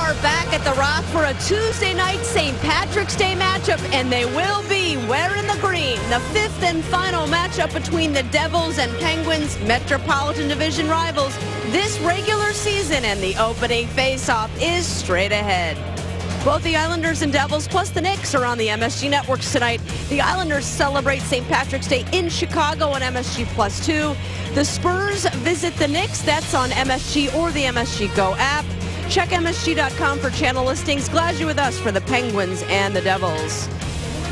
are back at the Rock for a Tuesday night St. Patrick's Day matchup, and they will be wearing the green. The fifth and final matchup between the Devils and Penguins, Metropolitan Division rivals this regular season, and the opening face-off is straight ahead. Both the Islanders and Devils, plus the Knicks, are on the MSG networks tonight. The Islanders celebrate St. Patrick's Day in Chicago on MSG Plus 2. The Spurs visit the Knicks. That's on MSG or the MSG Go app. Check MSG.com for channel listings. Glad you're with us for the Penguins and the Devils.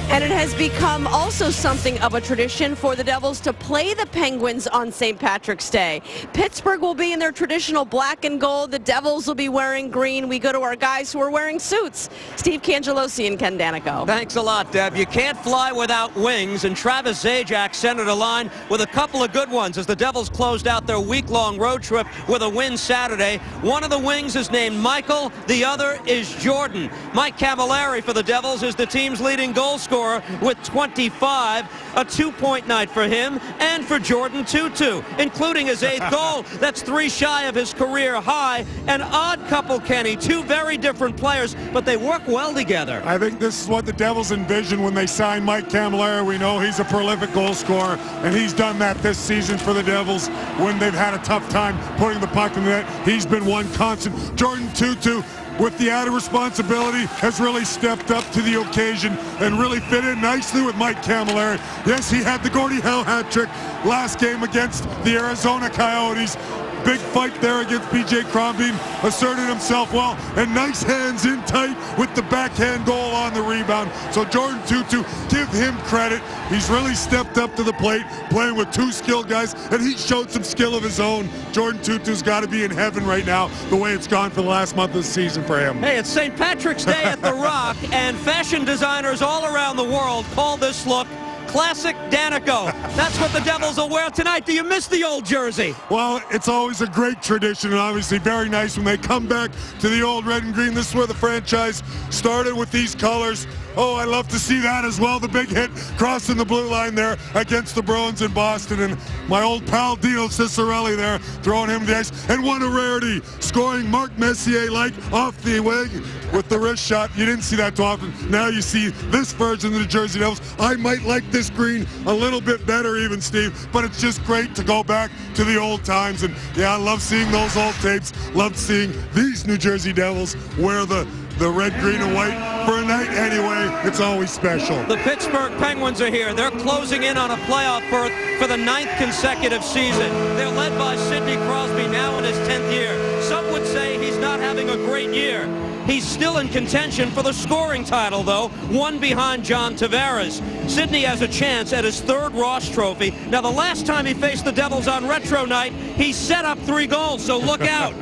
And it has become also something of a tradition for the Devils to play the Penguins on St. Patrick's Day. Pittsburgh will be in their traditional black and gold. The Devils will be wearing green. We go to our guys who are wearing suits. Steve Cangelosi and Ken Danico. Thanks a lot, Deb. You can't fly without wings, and Travis Zajac centered a line with a couple of good ones as the Devils closed out their week-long road trip with a win Saturday. One of the wings is named Michael. The other is Jordan. Mike Camilleri for the Devils is the team's leading goal scorer with 25, a 2-point night for him and for Jordan Tootoo, including his 8th goal. That's 3 shy of his career high. An odd couple, Kenny. 2 very different players, but they work well together. I think this is what the Devils envisioned when they signed Mike Camilleri. We know he's a prolific goal scorer, and he's done that this season for the Devils when they've had a tough time putting the puck in the net. He's been one constant. Jordan Tootoo, with the added responsibility, has really stepped up to the occasion and really fit in nicely with Mike Camilleri. Yes, he had the Gordie Howe hat trick last game against the Arizona Coyotes. Big fight there against B.J. Crombie, asserted himself well, and nice hands in tight with the backhand goal on the rebound. So Jordan Tootoo, give him credit. He's really stepped up to the plate, playing with 2 skilled guys, and he showed some skill of his own. Jordan Tootoo's got to be in heaven right now, the way it's gone for the last month of the season for him. Hey, it's St. Patrick's Day at the Rock, and fashion designers all around the world call this look Classic Danico. That's what the Devils will wear tonight. Do you miss the old jersey? Well, it's always a great tradition, and obviously very nice when they come back to the old red and green. This is where the franchise started with these colors. Oh, I love to see that as well. The big hit crossing the blue line there against the Bruins in Boston. And my old pal Dino Ciccarelli there throwing him the ice. And what a rarity, scoring Mark Messier-like off the wing with the wrist shot. You didn't see that too often. Now you see this version of the Jersey Devils. I might like this green a little bit better even, Steve, but it's just great to go back to the old times. And yeah, I love seeing those old tapes. Love seeing these New Jersey Devils wear the red, green, and white. For a night anyway, it's always special. The Pittsburgh Penguins are here. They're closing in on a playoff berth for the 9th consecutive season. They're led by Sidney Crosby, now in his 10th year. Some would say he's not having a great year. He's still in contention for the scoring title, though, one behind John Tavares. Sidney has a chance at his 3rd Ross Trophy. Now, the last time he faced the Devils on Retro Night, he set up 3 goals, so look out.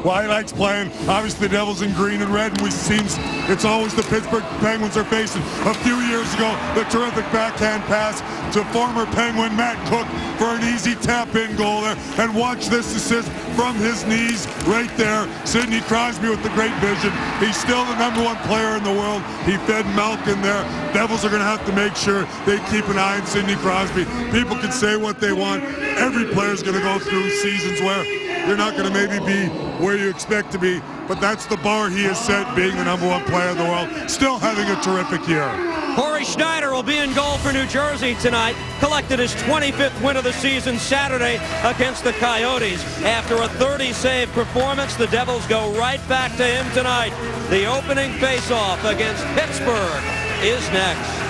Well, he likes playing, obviously, the Devils in green and red, and we seems it's always the Pittsburgh Penguins are facing. A few years ago, the terrific backhand pass to former Penguin Matt Cook for an easy tap-in goal there. And watch this assist from his knees right there. Sidney Crosby with the great vision. He's still the #1 player in the world. He fed Malkin there. Devils are going to have to make sure they keep an eye on Sidney Crosby. People can say what they want. Every player's going to go through seasons where you're not going to maybe be where you expect to be, but that's the bar he has set, being the #1 player in the world. Still having a terrific year. Horry Schneider will be in goal for New Jersey tonight. Collected his 25th win of the season Saturday against the Coyotes. After a 30-save performance, the Devils go right back to him tonight. The opening face-off against Pittsburgh is next.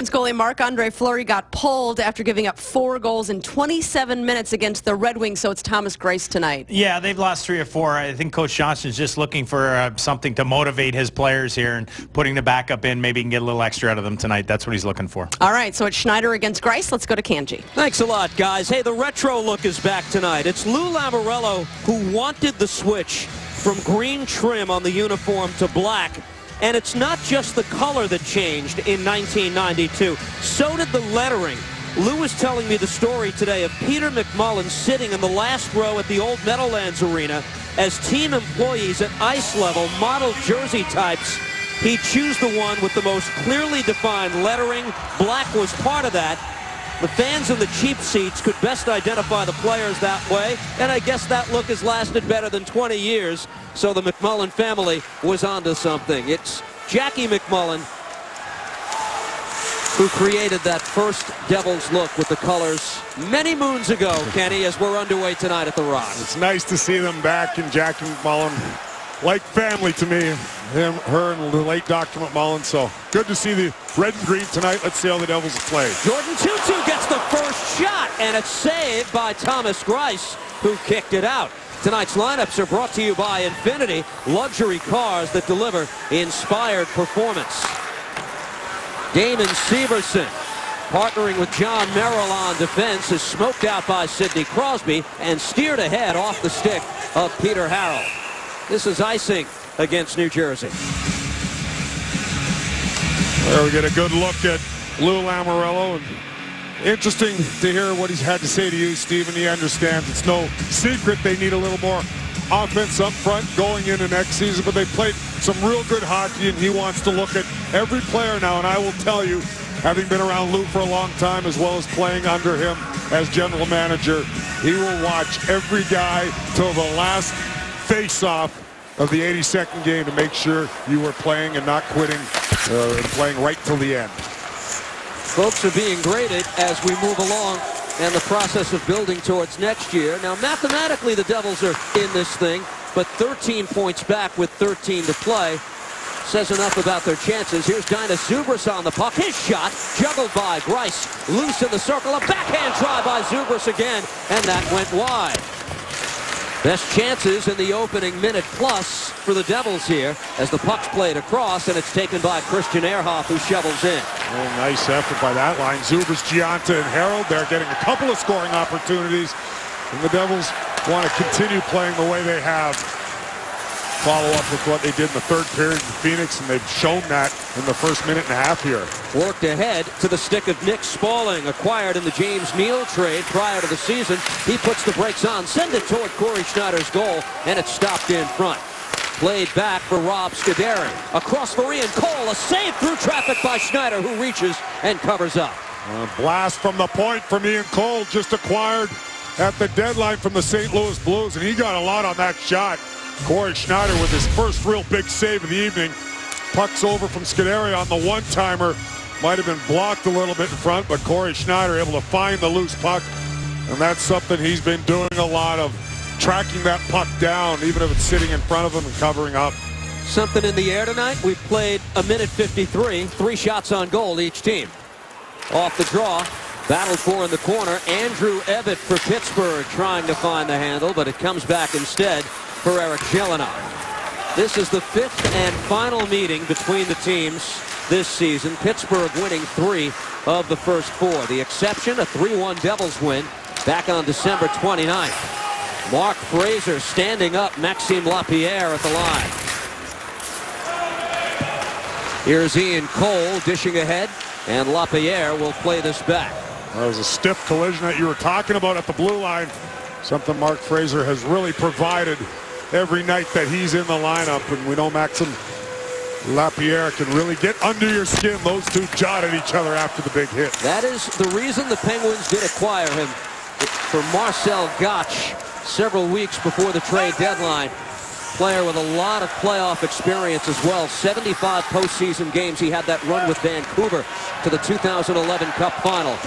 Goalie Marc-Andre Fleury got pulled after giving up 4 goals in 27 minutes against the Red Wings, so it's Thomas Greiss tonight. Yeah, they've lost 3 or 4. I think Coach Johnson's just looking for something to motivate his players here, and putting the backup in, maybe he can get a little extra out of them tonight. That's what he's looking for. All right, so it's Schneider against Greiss. Let's go to Kanji. Thanks a lot, guys. Hey, the retro look is back tonight. It's Lou Lamoriello who wanted the switch from green trim on the uniform to black. And it's not just the color that changed in 1992. So did the lettering. Lou was telling me the story today of Peter McMullen sitting in the last row at the old Meadowlands Arena as team employees at ice level modeled jersey types. He'd choose the one with the most clearly defined lettering. Black was part of that. The fans in the cheap seats could best identify the players that way, and I guess that look has lasted better than 20 years. So the McMullen family was onto something. It's Jackie McMullen who created that first Devils look with the colors many moons ago, Kenny, as we're underway tonight at the Rock. It's nice to see them back, and Jackie McMullen, like family to me, her and the late Dr. McMullen. So good to see the red and green tonight. Let's see how the Devils play. Jordan Tootoo gets the first shot, and it's saved by Thomas Greiss, who kicked it out. Tonight's lineups are brought to you by Infinity, luxury cars that deliver inspired performance. Damon Severson, partnering with John Merrill on defense, is smoked out by Sidney Crosby and steered ahead off the stick of Peter Harrell. This is icing against New Jersey. There we get a good look at Lou Lamoriello. Interesting to hear what he's had to say to you, Stephen. He understands it's no secret they need a little more offense up front going into next season, but they played some real good hockey, and he wants to look at every player now. And I will tell you, having been around Lou for a long time, as well as playing under him as general manager, he will watch every guy till the last face-off of the 82nd game to make sure you were playing and not quitting, and playing right till the end. Folks are being graded as we move along and the process of building towards next year. Now, mathematically, the Devils are in this thing, but 13 points back with 13 to play says enough about their chances. Here's Dynas Zubris on the puck. His shot juggled by Greiss. Loose in the circle. A backhand try by Zubris again, and that went wide. Best chances in the opening minute plus for the Devils here as the puck's played across, and it's taken by Christian Ehrhoff, who shovels in. Oh, nice effort by that line. Zubris, Gianta, and Harold, they're getting a couple of scoring opportunities, and the Devils want to continue playing the way they have. Follow up with what they did in the third period in Phoenix, and they've shown that in the first minute and a half here. Worked ahead to the stick of Nick Spaulding, acquired in the James Neal trade prior to the season. He puts the brakes on, send it toward Corey Schneider's goal, and it's stopped in front. Played back for Rob Scuderi. Across for Ian Cole, a save through traffic by Schneider, who reaches and covers up. A blast from the point from Ian Cole, just acquired at the deadline from the St. Louis Blues, and he got a lot on that shot. Corey Schneider with his first real big save of the evening. Puck's over from Scuderi on the one-timer. Might have been blocked a little bit in front, but Corey Schneider able to find the loose puck. And that's something he's been doing a lot of, tracking that puck down, even if it's sitting in front of him and covering up. Something in the air tonight. We've played a minute 53, 3 shots on goal each team. Off the draw, battled for in the corner. Andrew Evatt for Pittsburgh trying to find the handle, but it comes back instead for Eric Jelinek. This is the 5th and final meeting between the teams this season. Pittsburgh winning 3 of the first 4. The exception, a 3-1 Devils win back on December 29th. Mark Fraser standing up Maxime Lapierre at the line. Here's Ian Cole dishing ahead, and Lapierre will play this back. That was a stiff collision that you were talking about at the blue line. Something Mark Fraser has really provided every night that he's in the lineup, and we know Maxime Lapierre can really get under your skin. Those two jawed at each other after the big hit. That is the reason the Penguins did acquire him for Marcel Gottsch several weeks before the trade deadline. Player with a lot of playoff experience as well. 75 postseason games. He had that run with Vancouver to the 2011 Cup final.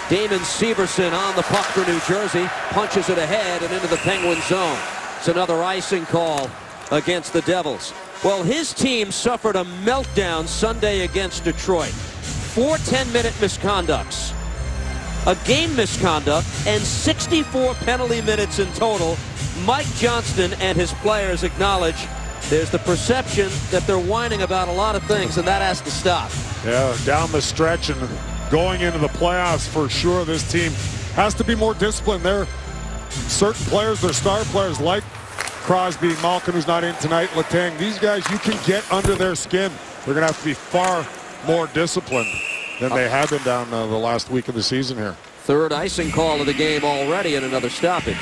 Damon Severson on the puck for New Jersey. Punches it ahead and into the Penguin zone. It's another icing call against the Devils. Well, his team suffered a meltdown Sunday against Detroit. 4 10-minute misconducts, a game misconduct, and 64 penalty minutes in total. Mike Johnston and his players acknowledge there's the perception that they're whining about a lot of things, and that has to stop. Yeah, down the stretch and going into the playoffs for sure, this team has to be more disciplined. There are certain players, their star players like Crosby, Malkin, who's not in tonight, Letang. These guys, you can get under their skin. They're going to have to be far more disciplined than they have been down the last week of the season here. Third icing call of the game already and another stoppage.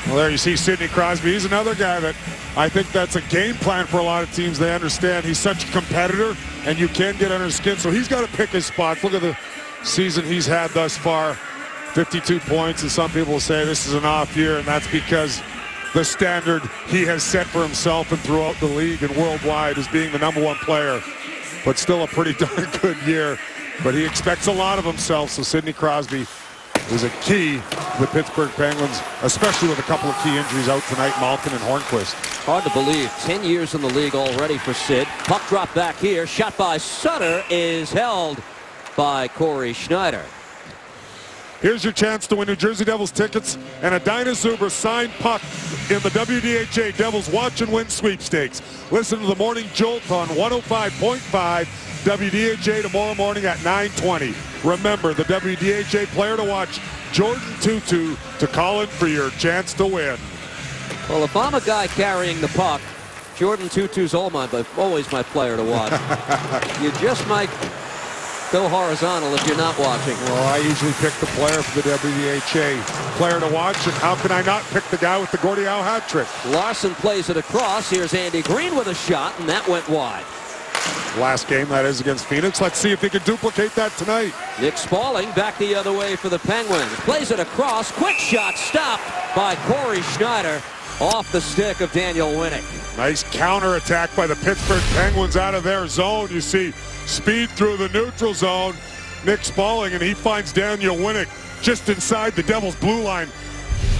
Well, there you see Sidney Crosby. He's another guy that I think that's a game plan for a lot of teams. They understand he's such a competitor, and you can get under his skin. So he's got to pick his spots. Look at the season he's had thus far. 52 points, and some people will say this is an off year, and that's because the standard he has set for himself and throughout the league and worldwide as being the #1 player. But still a pretty darn good year. But he expects a lot of himself, so Sidney Crosby is a key to the Pittsburgh Penguins, especially with a couple of key injuries out tonight, Malkin and Hornquist. Hard to believe. 10 years in the league already for Sid. Puck drop back here. Shot by Sutter is held by Corey Schneider. Here's your chance to win New Jersey Devils tickets and a Dinah Zuber signed puck in the WDHA Devils Watch and Win sweepstakes. Listen to the Morning Jolt on 105.5 WDHA tomorrow morning at 9:20. Remember, the WDHA player to watch, Jordan Tootoo, to call in for your chance to win. Well, if I'm a guy carrying the puck, Jordan Tootoo's always my player to watch. You just might go horizontal if you're not watching. Well, I usually pick the player for the WDHA player to watch, and how can I not pick the guy with the Gordie Howe hat trick? Larson plays it across. Here's Andy Green with a shot, and that went wide. Last game, that is, against Phoenix. Let's see if he can duplicate that tonight. Nick Spaulding back the other way for the Penguins. Plays it across. Quick shot stopped by Corey Schneider off the stick of Daniel Winnick. Nice counterattack by the Pittsburgh Penguins out of their zone. You see speed through the neutral zone. Nick Spaulding, and he finds Daniel Winnick just inside the Devils' blue line.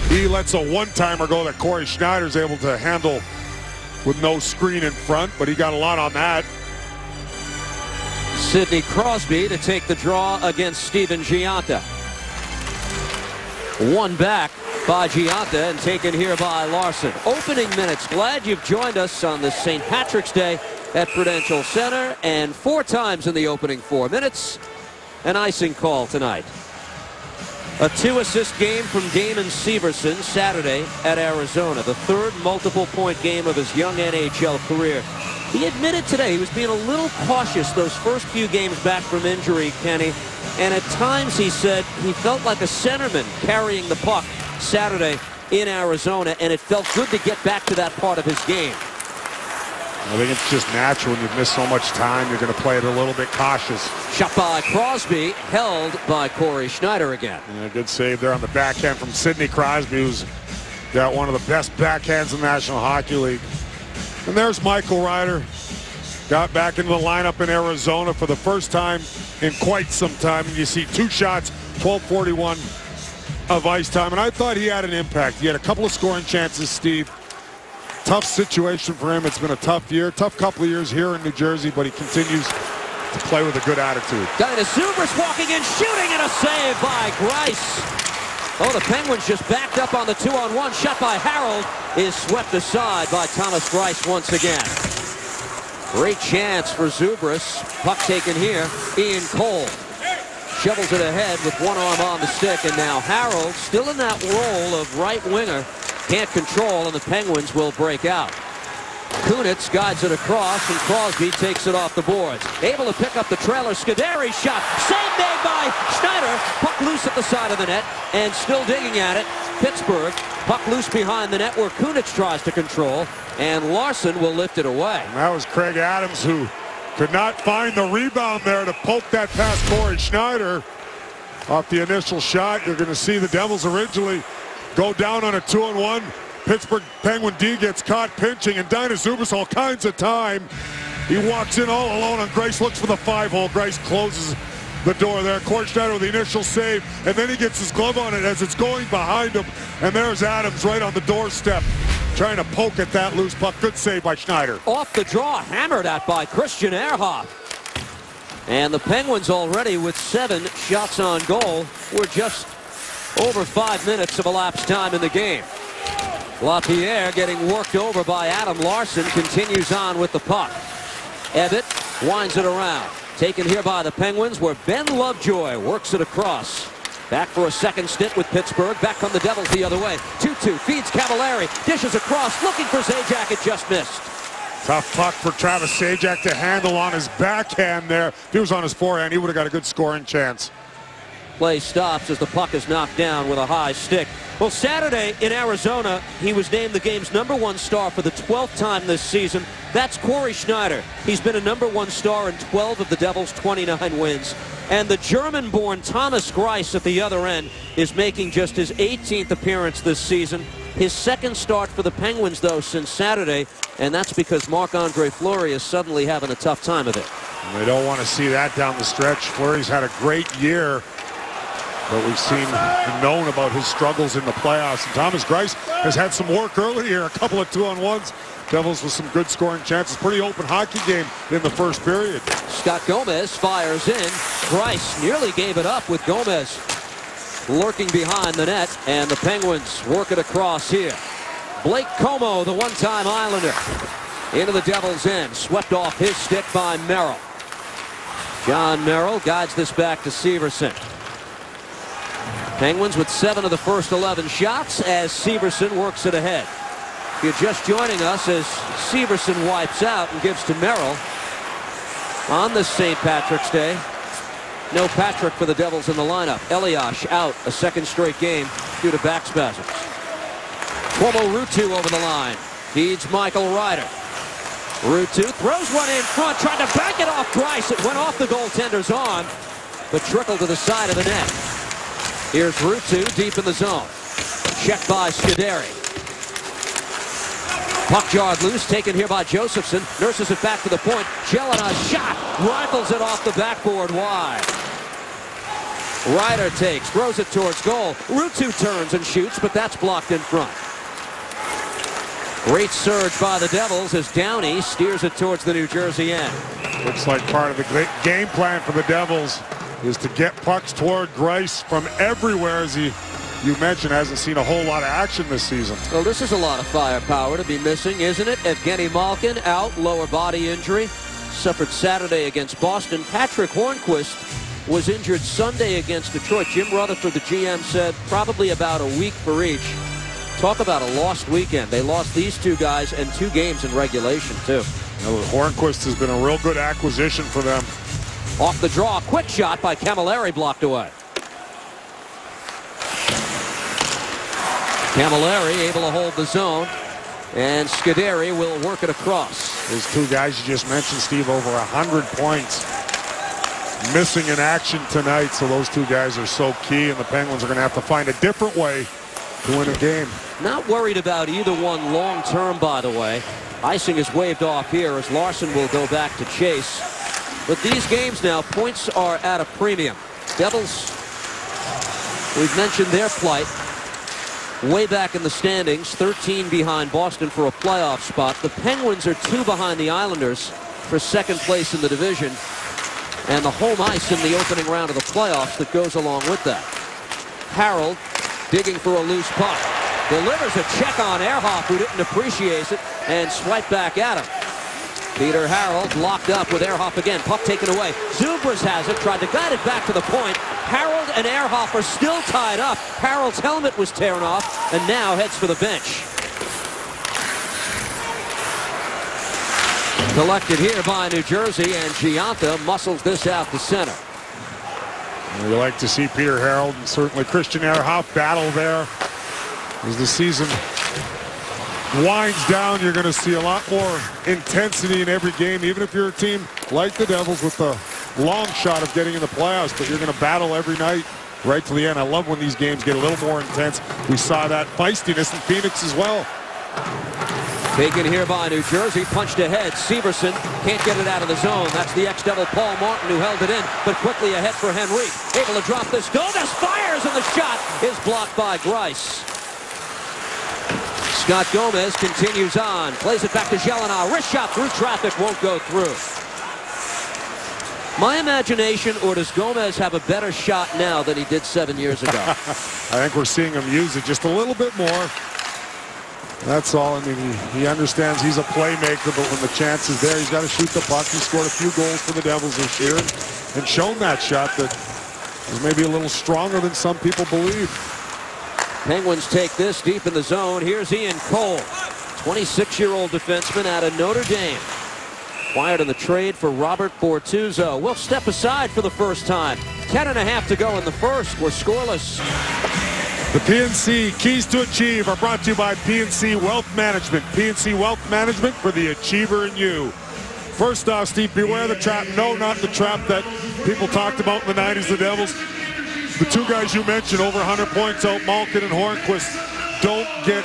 He lets a one-timer go that Corey Schneider's able to handle with no screen in front, but he got a lot on that. Sidney Crosby to take the draw against Steven Gionta. One back by Gionta and taken here by Larson. Opening minutes. Glad you've joined us on this St. Patrick's Day at Prudential Center, and 4 times in the opening 4 minutes. An icing call tonight. A 2-assist game from Damon Severson Saturday at Arizona, the 3rd multiple-point game of his young NHL career. He admitted today he was being a little cautious those first few games back from injury, Kenny, and at times he said he felt like a centerman carrying the puck Saturday in Arizona, and it felt good to get back to that part of his game. I think it's just natural when you've missed so much time, you're going to play it a little bit cautious. Shot by Crosby, held by Corey Schneider again. And a good save there on the backhand from Sidney Crosby, who's got one of the best backhands in the National Hockey League. And there's Michael Ryder. Got back into the lineup in Arizona for the first time in quite some time. And you see 2 shots, 12:41 of ice time. And I thought he had an impact. He had a couple of scoring chances, Steve. Tough situation for him. It's been a tough year, tough couple of years here in New Jersey, but he continues to play with a good attitude. Dinah Zuber's walking in, shooting, and a save by Greiss. Oh, the Penguins just backed up on the 2-on-1. Shot by Harold is swept aside by Thomas Greiss once again. Great chance for Zubris. Puck taken here. Ian Cole shovels it ahead with one arm on the stick, and now Harold still in that role of right winger. Can't control, and the Penguins will break out. Kunitz guides it across, and Crosby takes it off the boards. Able to pick up the trailer. Scuderi shot. Save made by Schneider. Puck loose at the side of the net, and still digging at it. Pittsburgh. Puck loose behind the net where Kunitz tries to control, and Larson will lift it away. And that was Craig Adams, who could not find the rebound there to poke that past Corey Schneider. Off the initial shot, you're going to see the Devils originally go down on a 2-on-1. Pittsburgh Penguin D gets caught pinching, and Dinah Zuber all kinds of time. He walks in all alone on Greiss, looks for the 5-hole. Greiss closes the door there. Corey Schneider with the initial save, and then he gets his glove on it as it's going behind him. And there's Adams right on the doorstep, trying to poke at that loose puck. Good save by Schneider. Off the draw, hammered at by Christian Ehrhoff. And the Penguins already with 7 shots on goal. We're just over 5 minutes of elapsed time in the game. LaPierre getting worked over by Adam Larson continues on with the puck. Ebbett winds it around. Taken here by the Penguins, where Ben Lovejoy works it across. Back for a second stint with Pittsburgh. Back come the Devils the other way. 2-2 feeds Cavallari. Dishes across, looking for Zajac. It just missed. Tough puck for Travis Zajac to handle on his backhand there. If he was on his forehand, he would have got a good scoring chance. Play stops as the puck is knocked down with a high stick. Well, Saturday in Arizona, he was named the game's #1 star for the 12th time this season. That's Corey Schneider. He's been a #1 star in 12 of the Devils' 29 wins. And the German-born Thomas Greiss at the other end is making just his 18th appearance this season. His second start for the Penguins, though, since Saturday, and that's because Marc-Andre Fleury is suddenly having a tough time of it. And they don't want to see that down the stretch. Fleury's had a great year, but we've seen and known about his struggles in the playoffs. And Thomas Greiss has had some work early here, a couple of 2-on-1s. Devils with some good scoring chances. Pretty open hockey game in the first period. Scott Gomez fires in. Greiss nearly gave it up with Gomez lurking behind the net, and the Penguins work it across here. Blake Comeau, the one-time Islander, into the Devils' end, swept off his stick by Merrill. John Merrill guides this back to Severson. Penguins with 7 of the first 11 shots as Severson works it ahead. If you're just joining us, as Severson wipes out and gives to Merrill on this St. Patrick's Day. No Patrick for the Devils in the lineup. Elias out a second straight game due to back spasms. Cuomo Ruutu over the line. Feeds Michael Ryder. Ruutu throws one in front, tried to back it off Greiss. It went off the goaltender's arm, but trickled to the side of the net. Here's Ruutu deep in the zone. Checked by Scuderi. Puck jarred loose, taken here by Josephson. Nurses it back to the point. Jelena shot, rifles it off the backboard wide. Ryder takes, throws it towards goal. Ruutu turns and shoots, but that's blocked in front. Great surge by the Devils as Downey steers it towards the New Jersey end. Looks like part of the game plan for the Devils is to get pucks toward Greiss from everywhere, as you mentioned, hasn't seen a whole lot of action this season. Well, this is a lot of firepower to be missing, isn't it? Evgeny Malkin out, lower body injury. Suffered Saturday against Boston. Patrick Hornquist was injured Sunday against Detroit. Jim Rutherford, the GM, said probably about a week for each. Talk about a lost weekend. They lost these two guys and 2 games in regulation, too. Hornquist has been a real good acquisition for them. Off the draw, quick shot by Camilleri, blocked away. Camilleri able to hold the zone, and Scuderi will work it across. Those 2 guys you just mentioned, Steve, over 100 points missing in action tonight, so those 2 guys are so key, and the Penguins are going to have to find a different way to win a game. Not worried about either one long term, by the way. Icing is waved off here as Larson will go back to chase. But these games now, points are at a premium. Devils, we've mentioned their plight. Way back in the standings, 13 behind Boston for a playoff spot. The Penguins are 2 behind the Islanders for second place in the division. And the home ice in the opening round of the playoffs that goes along with that. Harold digging for a loose puck. Delivers a check on Ehrhoff, who didn't appreciate it, and swipe back at him. Peter Harold locked up with Ehrhoff again. Puck taken away. Zubras has it, tried to guide it back to the point. Harold and Ehrhoff are still tied up. Harold's helmet was torn off, and now heads for the bench. Collected here by New Jersey, and Gianta muscles this out to center. We like to see Peter Harold and certainly Christian Ehrhoff battle there. As the season winds down, you're going to see a lot more intensity in every game, even if you're a team like the Devils with the long shot of getting in the playoffs, but you're going to battle every night right to the end. I love when these games get a little more intense. We saw that feistiness in Phoenix as well. Taken here by New Jersey, punched ahead. Severson can't get it out of the zone. That's the ex-Devil Paul Martin who held it in, but quickly ahead for Henrique. Able to drop this. Gomez fires, and the shot is blocked by Greiss. Scott Gomez continues on. Plays it back to Jelena. Wrist shot through traffic, won't go through. My imagination, or does Gomez have a better shot now than he did 7 years ago? I think we're seeing him use it just a little bit more. That's all. I mean, he understands he's a playmaker, but when the chance is there, he's got to shoot the puck. He scored a few goals for the Devils this year and shown that shot that is maybe a little stronger than some people believe. Penguins take this deep in the zone. Here's Ian Cole, 26-year-old defenseman out of Notre Dame. Acquired in the trade for Robert Bortuzzo. We'll step aside for the first time. 10.5 to go in the first. We're scoreless. The PNC Keys to Achieve are brought to you by PNC Wealth Management. PNC Wealth Management for the achiever in you. First off, Steve, beware the trap. No, not the trap that people talked about in the 90s, the Devils. The two guys you mentioned, over 100 points out, Malkin and Hornquist, don't get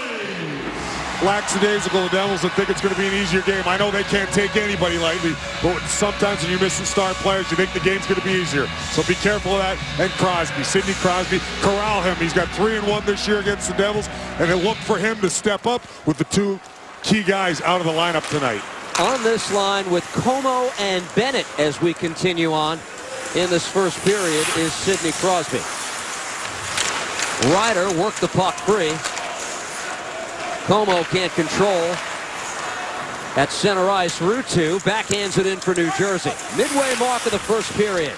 lackadaisical, the Devils, and think it's going to be an easier game. I know they can't take anybody lightly, but sometimes when you're missing star players, you think the game's going to be easier. So be careful of that. And Crosby, Sidney Crosby, corral him. He's got 3-1 this year against the Devils, and then look for him to step up with the two key guys out of the lineup tonight. On this line with Como and Bennett as we continue on in this first period is Sidney Crosby. Ryder worked the puck free. Como can't control. At center ice, Ruutu backhands it in for New Jersey. Midway mark of the first period.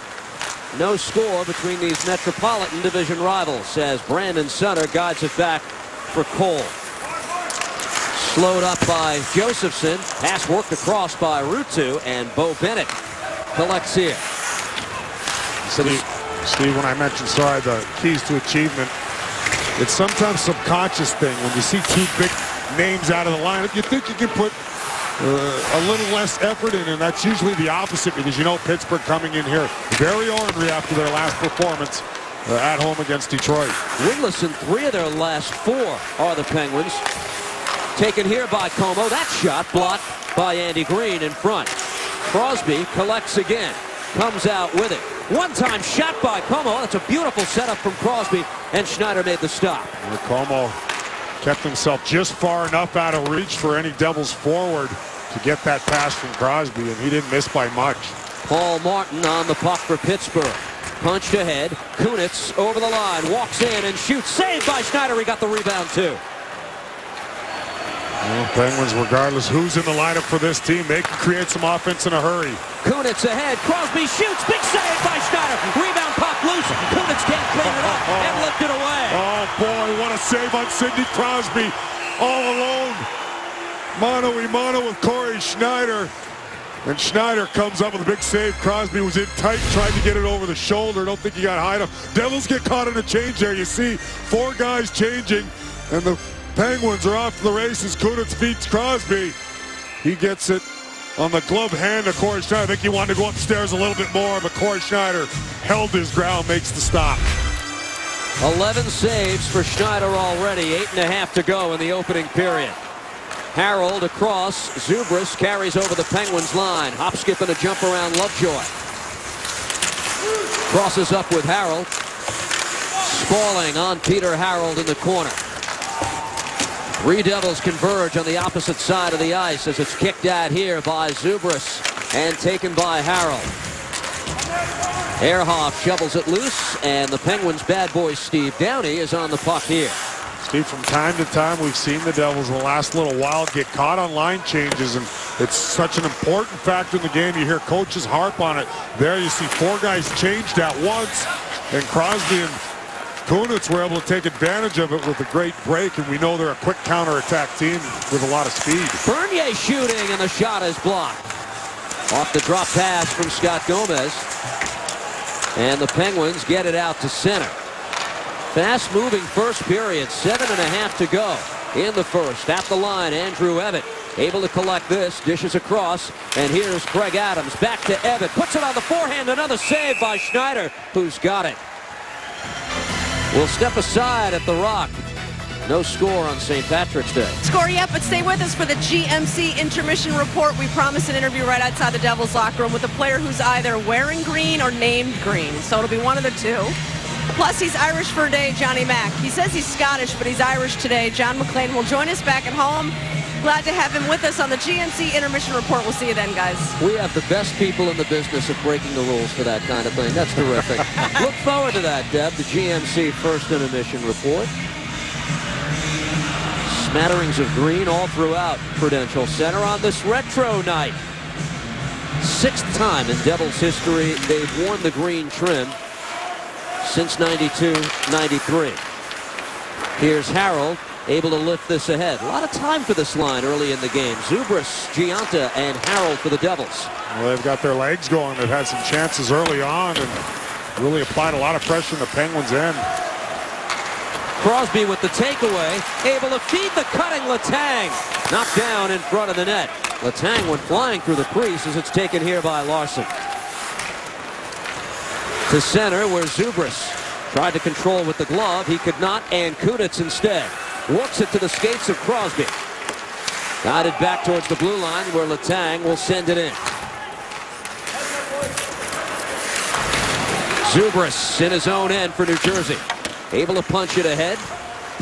No score between these Metropolitan Division rivals as Brandon Sutter guides it back for Cole. Slowed up by Josephson. Pass worked across by Ruutu, and Bo Bennett collects here. Steve, when I mentioned, the keys to achievement, it's sometimes a subconscious thing. When you see two big names out of the lineup, you think you can put a little less effort in, and that's usually the opposite because you know Pittsburgh coming in here very ornery after their last performance at home against Detroit. Winless in 3 of their last 4 are the Penguins. Taken here by Como. That shot blocked by Andy Green in front. Crosby collects again. Comes out with it. One-time shot by Como. That's a beautiful setup from Crosby, and Schneider made the stop. And Como kept himself just far enough out of reach for any Devils forward to get that pass from Crosby, and he didn't miss by much. Paul Martin on the puck for Pittsburgh. Punched ahead. Kunitz over the line. Walks in and shoots. Saved by Schneider. He got the rebound, too. Well, Penguins, regardless who's in the lineup for this team, they can create some offense in a hurry. Kunitz ahead. Crosby shoots. Big save by Schneider. Rebound puck loose. Kunitz can't clean it up and lift it away. Oh, boy, what a save on Sidney Crosby. All alone. Mano-a-mano with Corey Schneider. And Schneider comes up with a big save. Crosby was in tight, tried to get it over the shoulder. Don't think he got high enough. Devils get caught in a change there. You see 4 guys changing, and the Penguins are off to the races. Kunitz beats Crosby. He gets it on the glove hand of Corey Schneider. I think he wanted to go upstairs a little bit more, but Corey Schneider held his ground, makes the stop. 11 saves for Schneider already. 8.5 to go in the opening period. Harold across. Zubris carries over the Penguins line. Hop, skip, and a jump around Lovejoy. Crosses up with Harold. Spaulding on Peter Harold in the corner. 3 Devils converge on the opposite side of the ice as it's kicked out here by Zubris and taken by Harold. Ehrhoff shovels it loose, and the Penguins' bad boy Steve Downey is on the puck here. Steve, from time to time, we've seen the Devils in the last little while get caught on line changes, and it's such an important factor in the game. You hear coaches harp on it. There you see 4 guys changed at once, and Crosby and Kunitz were able to take advantage of it with a great break, and we know they're a quick counterattack team with a lot of speed. Bernier shooting, and the shot is blocked. Off the drop pass from Scott Gomez. And the Penguins get it out to center. Fast-moving first period. 7.5 to go in the first. At the line, Andrew Evatt able to collect this. Dishes across, and here's Craig Adams. Back to Evatt. Puts it on the forehand. Another save by Schneider, who's got it. We'll step aside at the Rock. No score on St. Patrick's Day. Score yet, but stay with us for the GMC intermission report. We promised an interview right outside the Devils locker room with a player who's either wearing green or named green. So it'll be one of the two. Plus, he's Irish for a day, Johnny Mac. He says he's Scottish, but he's Irish today. John McClain will join us back at home. Glad to have him with us on the GMC intermission report. We'll see you then, guys. We have the best people in the business of breaking the rules for that kind of thing. That's terrific. Look forward to that, Deb, the GMC first intermission report. Smatterings of green all throughout Prudential Center on this retro night. 6th time in Devils history they've worn the green trim since 92-93. Here's Harold, able to lift this ahead. A lot of time for this line early in the game. Zubris, Giunta, and Harold for the Devils. Well, they've got their legs going. They've had some chances early on and really applied a lot of pressure in the Penguins' end. Crosby with the takeaway, able to feed the cutting Letang. Knocked down in front of the net. Letang went flying through the crease as it's taken here by Larson. To center where Zubris tried to control with the glove. He could not, and Kunitz instead works it to the skates of Crosby. Guided back towards the blue line where Letang will send it in. Zubris in his own end for New Jersey. Able to punch it ahead.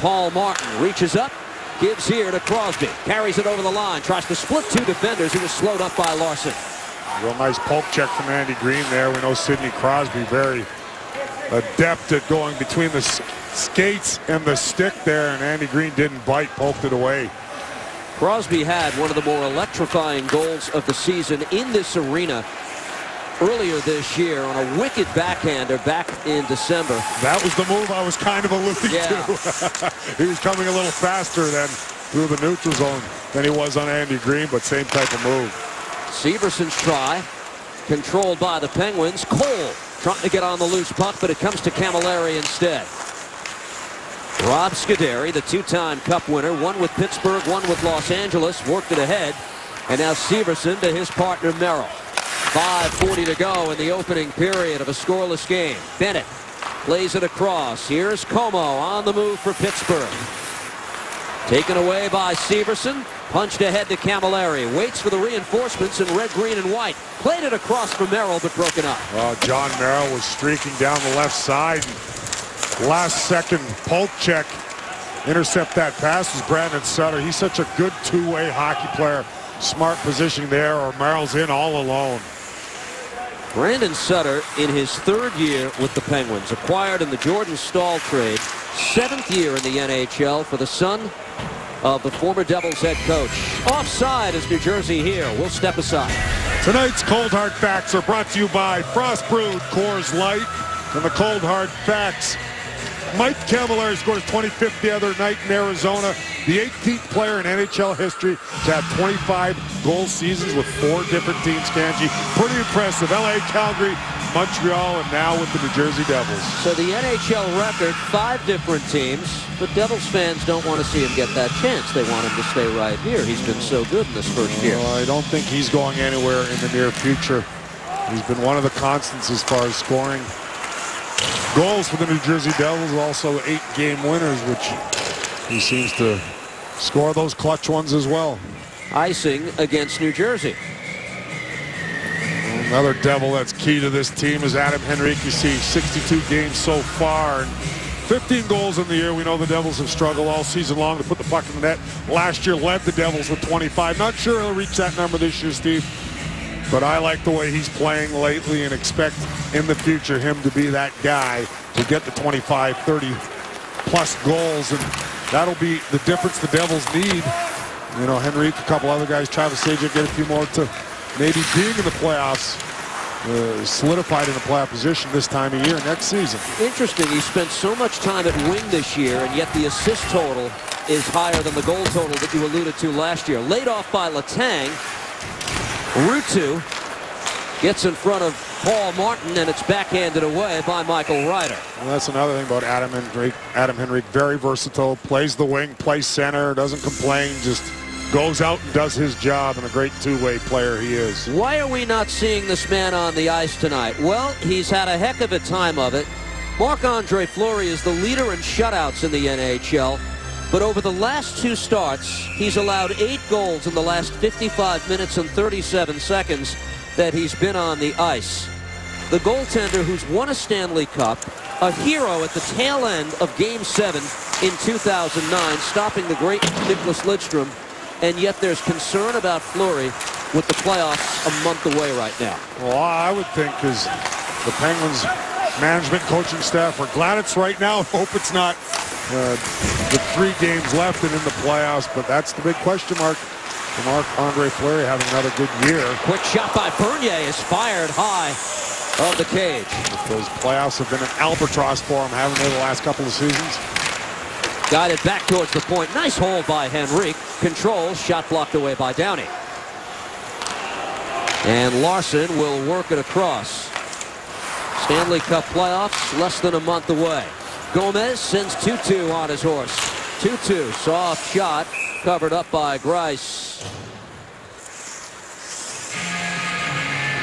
Paul Martin reaches up. Gives here to Crosby. Carries it over the line. Tries to split two defenders. He was slowed up by Larson. Real nice poke check from Andy Green there. We know Sidney Crosby very adept at going between the skates and the stick there. And Andy Green didn't bite. Poked it away. Crosby had one of the more electrifying goals of the season in this arena earlier this year on a wicked backhander back in December. That was the move I was kind of alluding to. He was coming a little faster than through the neutral zone than he was on Andy Green, but same type of move. Severson's try, controlled by the Penguins. Cole trying to get on the loose puck, but it comes to Camilleri instead. Rob Scuderi, the two-time Cup winner, one with Pittsburgh, one with Los Angeles, worked it ahead. And now Severson to his partner Merrill. 5:40 to go in the opening period of a scoreless game. Bennett plays it across. Here's Como on the move for Pittsburgh. Taken away by Severson. Punched ahead to Camilleri. Waits for the reinforcements in red, green, and white. Played it across for Merrill, but broken up. John Merrill was streaking down the left side. Last second poke check. Intercept that pass was Brandon Sutter. He's such a good two-way hockey player. Smart positioning there, or Merrill's in all alone. Brandon Sutter in his third year with the Penguins, acquired in the Jordan Staal trade, 7th year in the NHL for the son of the former Devils head coach. Offside as New Jersey here. We'll step aside. Tonight's Cold Hard Facts are brought to you by Frost Brewed Coors Light and the Cold Hard Facts. Mike Camilleri scored his 25th the other night in Arizona. The 18th player in NHL history to have 25 goal seasons with 4 different teams, Kanji. Pretty impressive. LA, Calgary, Montreal, and now with the New Jersey Devils. So the NHL record, 5 different teams, but Devils fans don't want to see him get that chance. They want him to stay right here. He's been so good in this first year. I don't think he's going anywhere in the near future. He's been one of the constants as far as scoring goals for the New Jersey Devils, also 8-game winners, which he seems to score those clutch ones as well. Icing against New Jersey. Another Devil that's key to this team is Adam Henrique. You see 62 games so far and 15 goals in the year. We know the Devils have struggled all season long to put the puck in the net. Last year led the Devils with 25. Not sure he'll reach that number this year, Steve. But I like the way he's playing lately and expect in the future him to be that guy to get the 25, 30-plus goals. And that'll be the difference the Devils need. You know, Henrique, a couple other guys, Travis Zajac, get a few more to maybe being in the playoffs, solidified in a playoff position this time of year next season. Interesting, he spent so much time at wing this year, and yet the assist total is higher than the goal total that you alluded to last year. Laid off by Letang. Ruutu gets in front of Paul Martin, and it's backhanded away by Michael Ryder. Well, that's another thing about Adam Henrique. Adam Henrique, very versatile, plays the wing, plays center, doesn't complain, just goes out and does his job, and a great two-way player he is. Why are we not seeing this man on the ice tonight? Well, he's had a heck of a time of it. Marc-Andre Fleury is the leader in shutouts in the NHL. But over the last 2 starts, he's allowed 8 goals in the last 55 minutes and 37 seconds that he's been on the ice. The goaltender who's won a Stanley Cup, a hero at the tail end of Game 7 in 2009, stopping the great Nicklas Lidstrom, and yet there's concern about Fleury with the playoffs a month away right now. Well, I would think is the Penguins management, coaching staff are glad it's right now. Hope it's not the 3 games left and in the playoffs, but that's the big question mark for Marc-Andre Fleury having another good year. Quick shot by Bernier is fired high of the cage. Those playoffs have been an albatross for him, haven't they, the last couple of seasons? Guided back towards the point. Nice hold by Henrique. Control, shot blocked away by Downey. And Larson will work it across. Stanley Cup playoffs less than a month away. Gomez sends 2-2 on his horse. 2-2, soft shot, covered up by Greiss.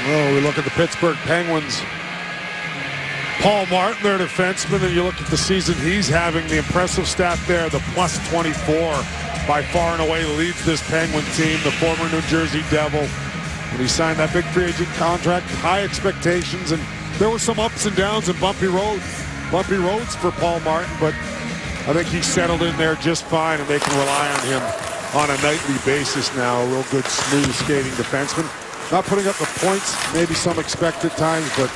Well, we look at the Pittsburgh Penguins. Paul Martin, their defenseman, and you look at the season he's having, the impressive stat there, the plus 24 by far and away leads this Penguin team, the former New Jersey Devil. When he signed that big free agent contract, high expectations, and there were some ups and downs and bumpy roads for Paul Martin, but I think he settled in there just fine, and they can rely on him on a nightly basis now. A real good, smooth skating defenseman. Not putting up the points, maybe some expected times, but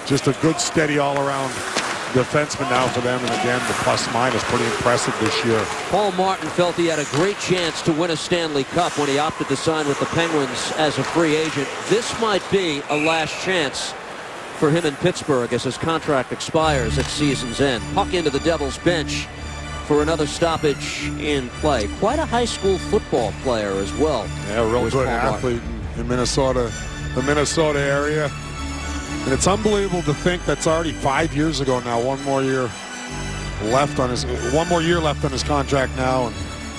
just a good, steady all-around defenseman now for them. And again, the plus-minus pretty impressive this year. Paul Martin felt he had a great chance to win a Stanley Cup when he opted to sign with the Penguins as a free agent. This might be a last chance for him in Pittsburgh as his contract expires at season's end. Puck into the Devils bench for another stoppage in play. Quite a high school football player as well. Yeah, real good athlete in Minnesota, the Minnesota area. And it's unbelievable to think that's already 5 years ago now. One more year left on his contract now, and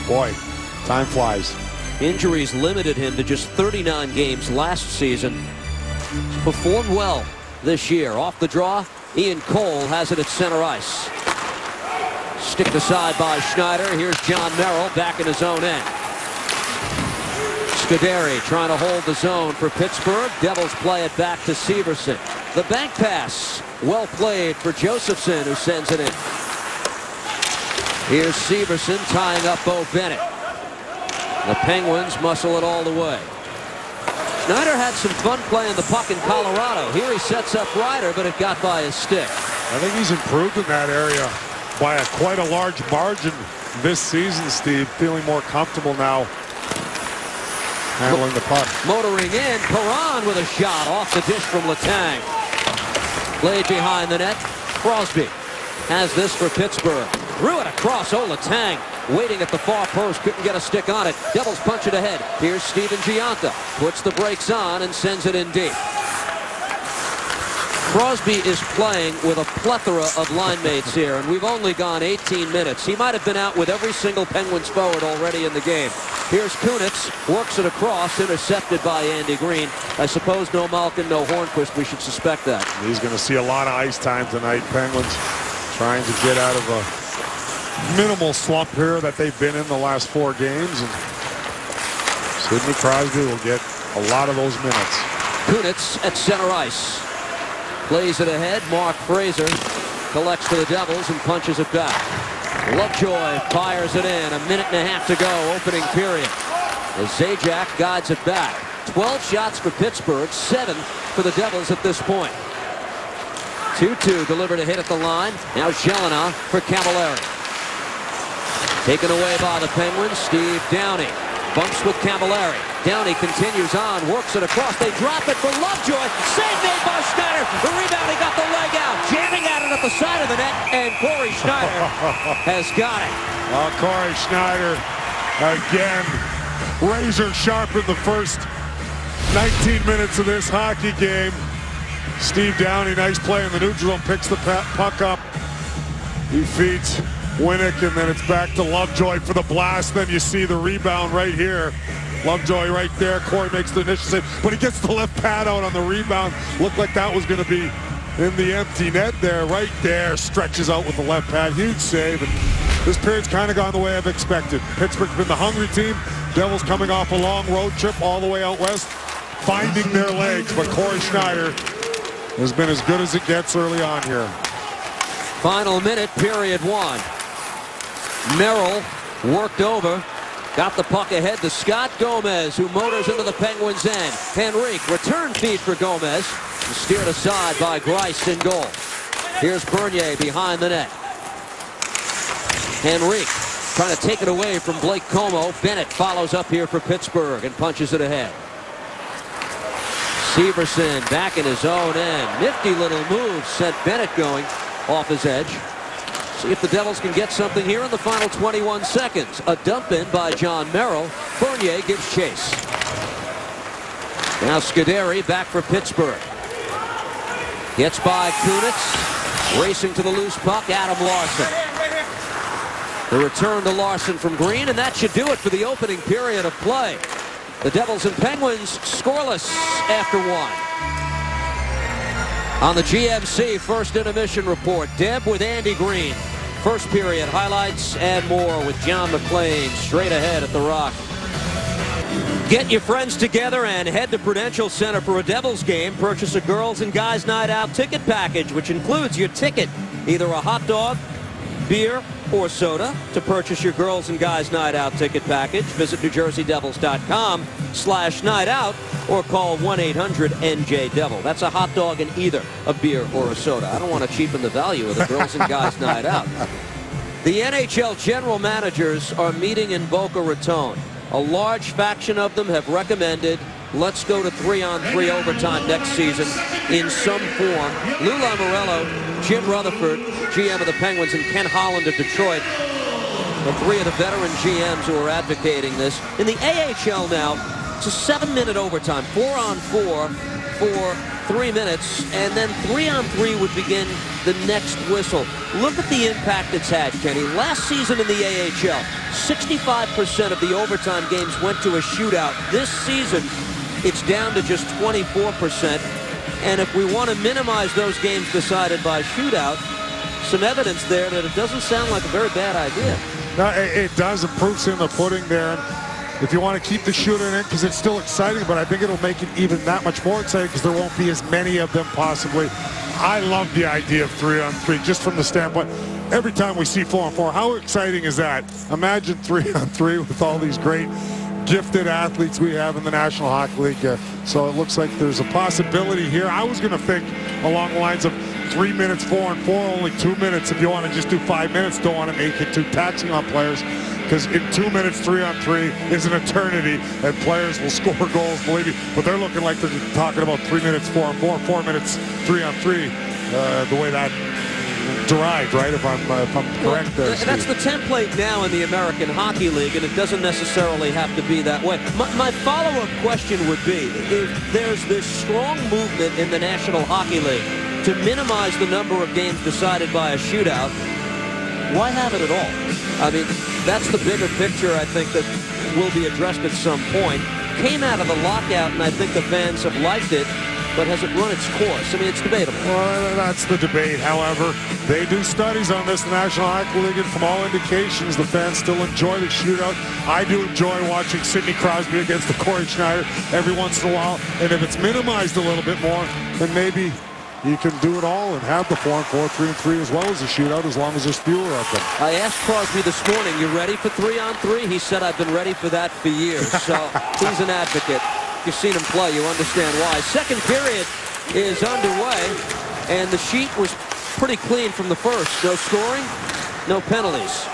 boy, time flies. Injuries limited him to just 39 games last season. He's performed well this year. Off the draw, Ian Cole has it at center ice. Sticked aside by Schneider. Here's John Merrill back in his own end. Scuderi trying to hold the zone for Pittsburgh. Devils play it back to Severson. The bank pass, well played for Josephson, who sends it in. Here's Severson tying up Bo Bennett. The Penguins muscle it all the way. Schneider had some fun playing the puck in Colorado. Here he sets up Ryder, but it got by his stick. I think he's improved in that area by quite a large margin this season, Steve. Feeling more comfortable now handling the puck. Motoring in, Perron with a shot off the dish from Letang. Played behind the net. Crosby has this for Pittsburgh. Threw it across. Letang waiting at the far post. Couldn't get a stick on it. Devils punch it ahead. Here's Steven Giunta. Puts the brakes on and sends it in deep. Crosby is playing with a plethora of line mates here, and we've only gone 18 minutes. He might have been out with every single Penguins forward already in the game. Here's Kunitz, works it across, intercepted by Andy Green. I suppose no Malkin, no Hornquist. We should suspect that. He's going to see a lot of ice time tonight. Penguins trying to get out of a minimal slump here that they've been in the last 4 games. And Sidney Crosby will get a lot of those minutes. Kunitz at center ice. Plays it ahead. Mark Fraser collects for the Devils and punches it back. Lovejoy fires it in. A minute and a half to go, opening period. As Zajac guides it back. 12 shots for Pittsburgh, 7 for the Devils at this point. 2-2 delivered a hit at the line. Now Jelena for Camilleri. Taken away by the Penguins, Steve Downey. Bumps with Camilleri. Downey continues on, works it across. They drop it for Lovejoy. Save made by Schneider. The rebound, he got the leg out. Jamming at it at the side of the net, and Corey Schneider has got it. Corey Schneider, again, razor sharp in the first 19 minutes of this hockey game. Steve Downey, nice play in the neutral zone, picks the puck up. He feeds Winnick, and then it's back to Lovejoy for the blast. Then you see the rebound right here. Lovejoy right there. Corey makes the initial save, but he gets the left pad out on the rebound. Looked like that was going to be in the empty net there. Right there, stretches out with the left pad. Huge save, and this period's kind of gone the way I've expected. Pittsburgh's been the hungry team. Devils coming off a long road trip all the way out west, finding their legs, but Corey Schneider has been as good as it gets early on here. Final minute, period 1. Merrill worked over. Got the puck ahead to Scott Gomez, who motors into the Penguins' end. Henrique, return feed for Gomez. Steered aside by Greiss in goal. Here's Bernier behind the net. Henrique trying to take it away from Blake Como. Bennett follows up here for Pittsburgh and punches it ahead. Severson back in his own end. Nifty little move sent Bennett going off his edge. See if the Devils can get something here in the final 21 seconds. A dump in by John Merrill. Bernier gives chase. Now Scuderi back for Pittsburgh. Gets by Kunitz. Racing to the loose puck, Adam Larson. The return to Larson from Green, and that should do it for the opening period of play. The Devils and Penguins scoreless after 1. On the GMC first intermission report, Deb with Andy Green. First period highlights and more with John McClain straight ahead at the Rock. Get your friends together and head to Prudential Center for a Devils game. Purchase a girls and guys night out ticket package, which includes your ticket, either a hot dog, beer, or soda. To purchase your girls and guys night out ticket package, visit NewJerseyDevils.com/night out or call 1-800-NJ-DEVIL. That's a hot dog and either a beer or a soda. I don't want to cheapen the value of the girls and guys night out. The NHL general managers are meeting in Boca Raton. A large faction of them have recommended let's go to 3-on-3 overtime next season in some form. Lou Lamoriello, Jim Rutherford, GM of the Penguins, and Ken Holland of Detroit are 3 of the veteran GMs who are advocating this. In the AHL now, it's a 7-minute overtime, 4-on-4 for 3 minutes, and then 3-on-3 would begin the next whistle. Look at the impact it's had, Kenny. Last season in the AHL, 65% of the overtime games went to a shootout. This season, it's down to just 24%. And if we want to minimize those games decided by shootout, some evidence there that it doesn't sound like a very bad idea. No, it does. The proof's in the pudding there. If you want to keep the shooter in it, because it's still exciting, but I think it'll make it even that much more exciting because there won't be as many of them possibly. I love the idea of 3-on-3 just from the standpoint. Every time we see 4-on-4, how exciting is that? Imagine 3-on-3 with all these great gifted athletes we have in the National Hockey League. So it looks like there's a possibility here. I was going to think along the lines of 3 minutes, 4-on-4, only 2 minutes. If you want to just do 5 minutes, don't want to make it too taxing on players. Because in 2 minutes, 3-on-3 is an eternity, and players will score goals, believe me. But they're looking like they're talking about 3 minutes, 4-on-4, 4 minutes, 3-on-3, the way that derived, right? If I'm correct there, Steve. That's the template now in the American Hockey League, and it doesn't necessarily have to be that way. My follow-up question would be, if there's this strong movement in the National Hockey League to minimize the number of games decided by a shootout, why have it at all? I mean, that's the bigger picture, I think, that will be addressed at some point. Came out of the lockout, and I think the fans have liked it, but has it run its course? I mean, it's debatable. Well, that's the debate. However, they do studies on this National Hockey League, and from all indications, the fans still enjoy the shootout. I do enjoy watching Sidney Crosby against the Corey Schneider every once in a while, and if it's minimized a little bit more, then maybe you can do it all and have the 4-on-4, 3-on-3 as well as a shootout, as long as there's fewer of them. I asked Crosby this morning, you ready for 3-on-3? He said, I've been ready for that for years. So he's an advocate. You've seen him play, you understand why. Second period is underway, and the sheet was pretty clean from the first. No scoring, no penalties.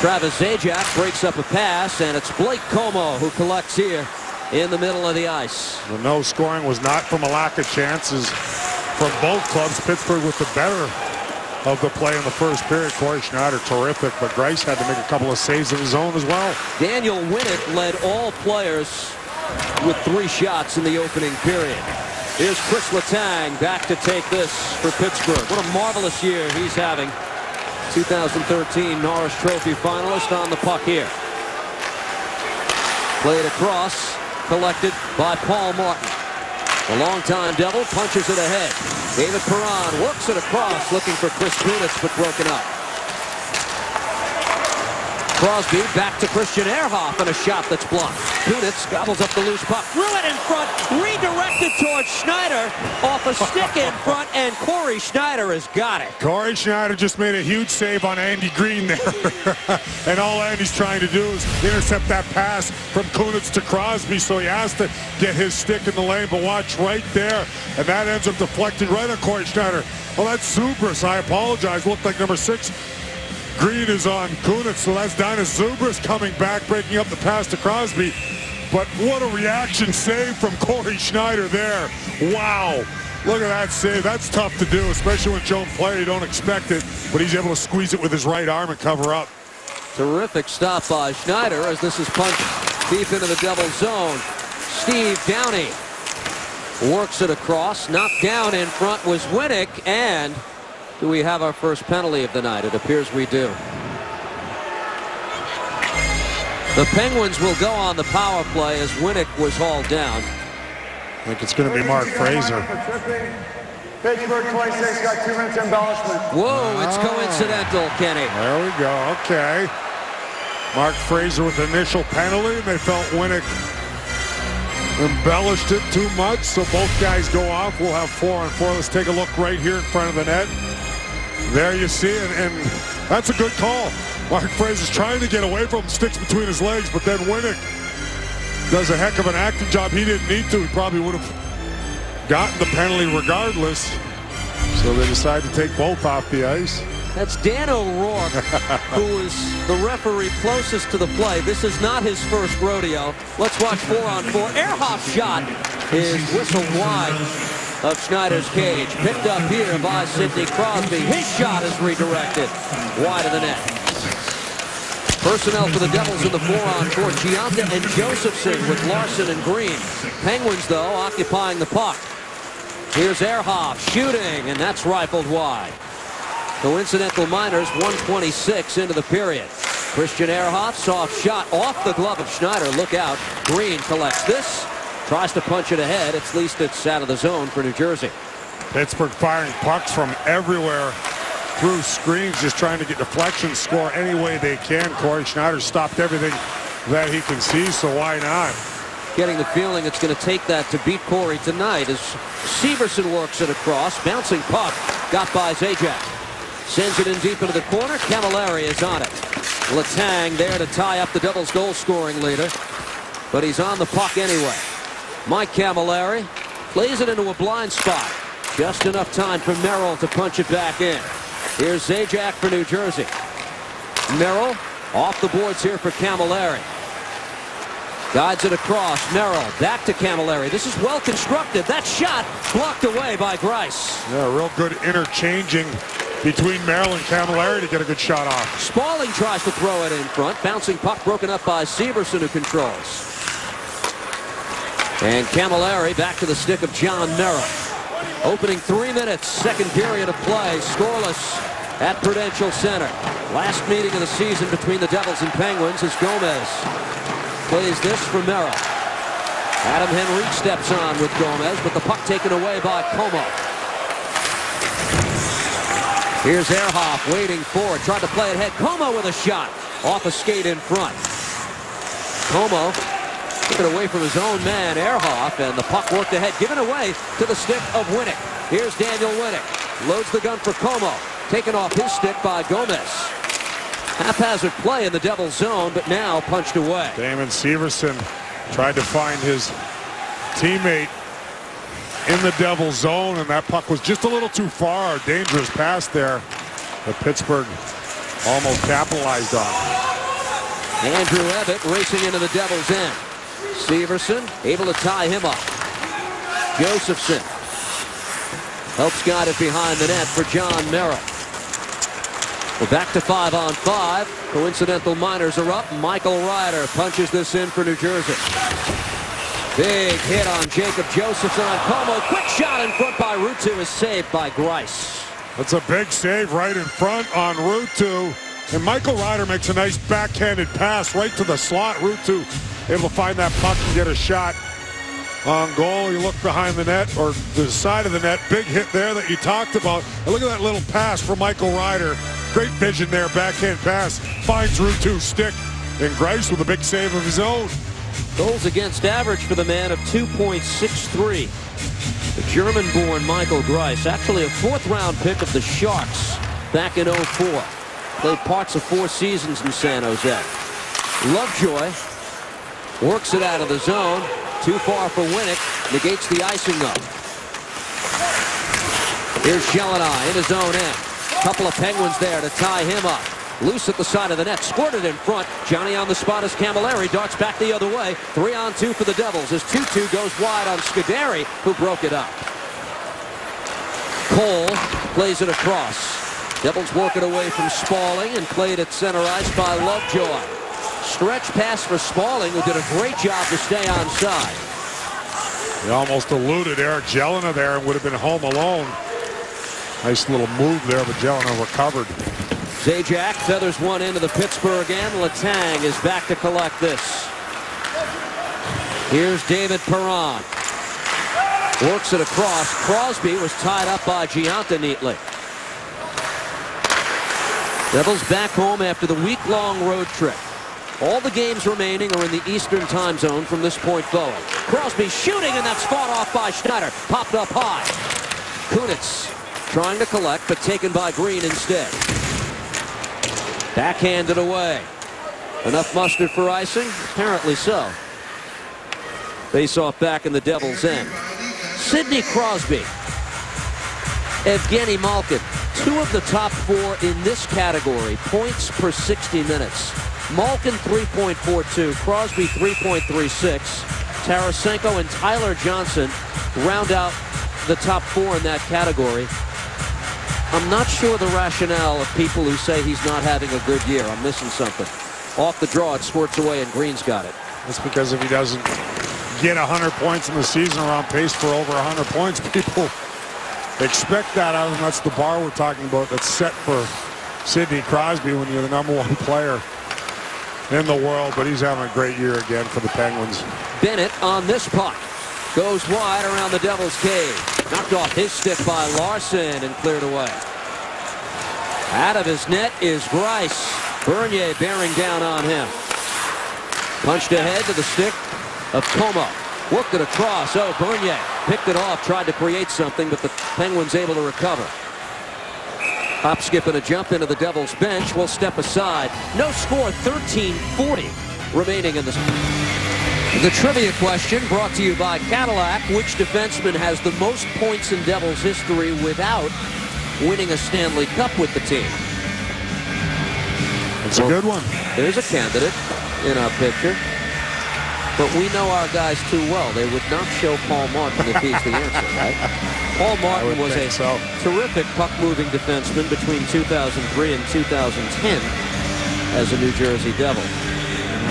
Travis Zajac breaks up a pass, and it's Blake Comeau who collects here in the middle of the ice. The no scoring was not from a lack of chances from both clubs. Pittsburgh with the better of the play in the first period. Corey Schneider terrific, but Greiss had to make a couple of saves of his own as well. Daniel Winnick led all players with 3 shots in the opening period. Here's Chris Letang back to take this for Pittsburgh. What a marvelous year he's having. 2013 Norris Trophy finalist on the puck here. Played across. Collected by Paul Martin. The longtime Devil punches it ahead. David Perron works it across, looking for Chris Kunitz, but broken up. Crosby back to Christian Ehrhoff, and a shot that's blocked. Kunitz gobbles up the loose puck. Threw it in front, redirected towards Schneider, off a stick in front, and Corey Schneider has got it. Corey Schneider just made a huge save on Andy Green there. And all Andy's trying to do is intercept that pass from Kunitz to Crosby, so he has to get his stick in the lane, but watch right there. And that ends up deflecting right on Corey Schneider. Well, that's Zubris. I apologize. Looked like number 6. Green is on Kunitz, so that's Dainius Zubris coming back, breaking up the pass to Crosby. But what a reaction save from Corey Schneider there. Wow. Look at that save. That's tough to do, especially when Joan player. You don't expect it, but he's able to squeeze it with his right arm and cover up. Terrific stop by Schneider as this is punched deep into the Devils zone. Steve Downey works it across. Knocked down in front was Winnick, and do we have our first penalty of the night? It appears we do. The Penguins will go on the power play as Winnick was hauled down. I think it's going to be Mark Fraser. Pittsburgh 26 got 2 minutes embellishment. Whoa, it's coincidental, Kenny. There we go. Okay. Mark Fraser with the initial penalty, and they felt Winnick embellished it too much, so both guys go off. We'll have 4-on-4. Let's take a look right here in front of the net. There you see it, and that's a good call. Mark Fraser's trying to get away from him, sticks between his legs, but then Winnick does a heck of an acting job. He didn't need to. He probably would have gotten the penalty regardless. So they decide to take both off the ice. That's Dan O'Rourke, who is the referee closest to the play. This is not his first rodeo. Let's watch 4-on-4. Ehrhoff's shot is whistled wide of Schneider's cage. Picked up here by Sidney Crosby. His shot is redirected wide of the net. Personnel for the Devils in the 4-on-4. Giunta and Josephson with Larson and Green. Penguins, though, occupying the puck. Here's Ehrhoff shooting, and that's rifled wide. Coincidental Miners, 1:26 into the period. Christian Ehrhoff, soft shot off the glove of Schneider. Look out. Green collects this. Tries to punch it ahead. At least it's out of the zone for New Jersey. Pittsburgh firing pucks from everywhere through screens, just trying to get deflections, score any way they can. Corey Schneider stopped everything that he can see, so why not? Getting the feeling it's going to take that to beat Corey tonight as Severson works it across. Bouncing puck got by Zajac. Sends it in deep into the corner. Camilleri is on it. Letang there to tie up the Devils' goal-scoring leader. But he's on the puck anyway. Mike Camilleri plays it into a blind spot. Just enough time for Merrill to punch it back in. Here's Zajac for New Jersey. Merrill off the boards here for Camilleri. Guides it across. Merrill back to Camilleri. This is well constructed. That shot blocked away by Greiss. Yeah, real good interchanging between Merrill and Camilleri to get a good shot off. Spaulding tries to throw it in front. Bouncing puck broken up by Severson, who controls. And Camilleri back to the stick of John Merrill. Opening 3 minutes, second period of play. Scoreless at Prudential Center. Last meeting of the season between the Devils and Penguins as Gomez plays this for Merrill. Adam Henrique steps on with Gomez, but the puck taken away by Como. Here's Ehrhoff waiting for it. Tried to play it ahead. Como with a shot off a skate in front. Como took it away from his own man, Ehrhoff, and the puck worked ahead, given away to the stick of Winnick. Here's Daniel Winnick. Loads the gun for Como. Taken off his stick by Gomez. Haphazard play in the Devils' zone, but now punched away. Damon Severson tried to find his teammate in the Devils' zone, and that puck was just a little too far. Dangerous pass there that Pittsburgh almost capitalized on. Andrew Ebbett racing into the Devils' end. Severson able to tie him up. Josephson helps guide it behind the net for John Merrill. We're back to 5-on-5. Coincidental Miners are up. Michael Ryder punches this in for New Jersey. Big hit on Jacob Josephson on Como. Quick shot in front by Ruutu is saved by Greiss. That's a big save right in front on Ruutu. And Michael Ryder makes a nice backhanded pass right to the slot. Ruutu able to find that puck and get a shot on goal. You look behind the net, or the side of the net. Big hit there that you talked about. And look at that little pass from Michael Ryder. Great vision there, backhand pass. Finds Ruutu's stick. And Greiss with a big save of his own. Goals against average for the man of 2.63. The German-born Michael Greiss, actually a fourth-round pick of the Sharks back in 04. Played parts of 4 seasons in San Jose. Lovejoy works it out of the zone. Too far for Winnick. Negates the icing though. Here's Gelinas in his own end. Couple of Penguins there to tie him up. Loose at the side of the net. Squirted in front. Johnny on the spot as Camilleri darts back the other way. 3-on-2 for the Devils as 2-2 goes wide on Scuderi, who broke it up. Cole plays it across. Devils work it away from Spaulding and played at center ice by Lovejoy. Stretch pass for Spaulding, who did a great job to stay onside. He almost eluded Eric Gelinas there and would have been home alone. Nice little move there, but Gelinas recovered. Zajac feathers one into the Pittsburgh end. Letang is back to collect this. Here's David Perron. Works it across. Crosby was tied up by Gionta neatly. Devils back home after the week-long road trip. All the games remaining are in the Eastern time zone from this point forward. Crosby shooting, and that's fought off by Schneider. Popped up high. Kunitz trying to collect, but taken by Green instead. Backhanded away. Enough mustard for icing? Apparently so. Face-off back in the Devils' end. Sidney Crosby. Evgeny Malkin. Two of the top four in this category. Points per 60 minutes. Malkin 3.42. Crosby 3.36. Tarasenko and Tyler Johnson round out the top four in that category. I'm not sure the rationale of people who say he's not having a good year. I'm missing something. Off the draw, it squirts away, and Green's got it. That's because if he doesn't get 100 points in the season or on pace for over 100 points, people expect that out of him. That's the bar we're talking about that's set for Sidney Crosby when you're the #1 player in the world. But he's having a great year again for the Penguins. Bennett on this puck. Goes wide around the Devils' cage. Knocked off his stick by Larson and cleared away. Out of his net is Greiss. Bernier bearing down on him. Punched ahead to the stick of Como. Worked it across. Oh, Bernier picked it off. Tried to create something, but the Penguins able to recover. Hop, skip, and a jump into the Devils' bench. Will step aside. No score. 13:40 remaining in this. The trivia question brought to you by Cadillac. Which defenseman has the most points in Devils history without winning a Stanley Cup with the team? It's a good one. There's a candidate in our picture. But we know our guys too well. They would not show Paul Martin if he's the answer, right? Paul Martin was a terrific puck-moving defenseman between 2003 and 2010 as a New Jersey Devil.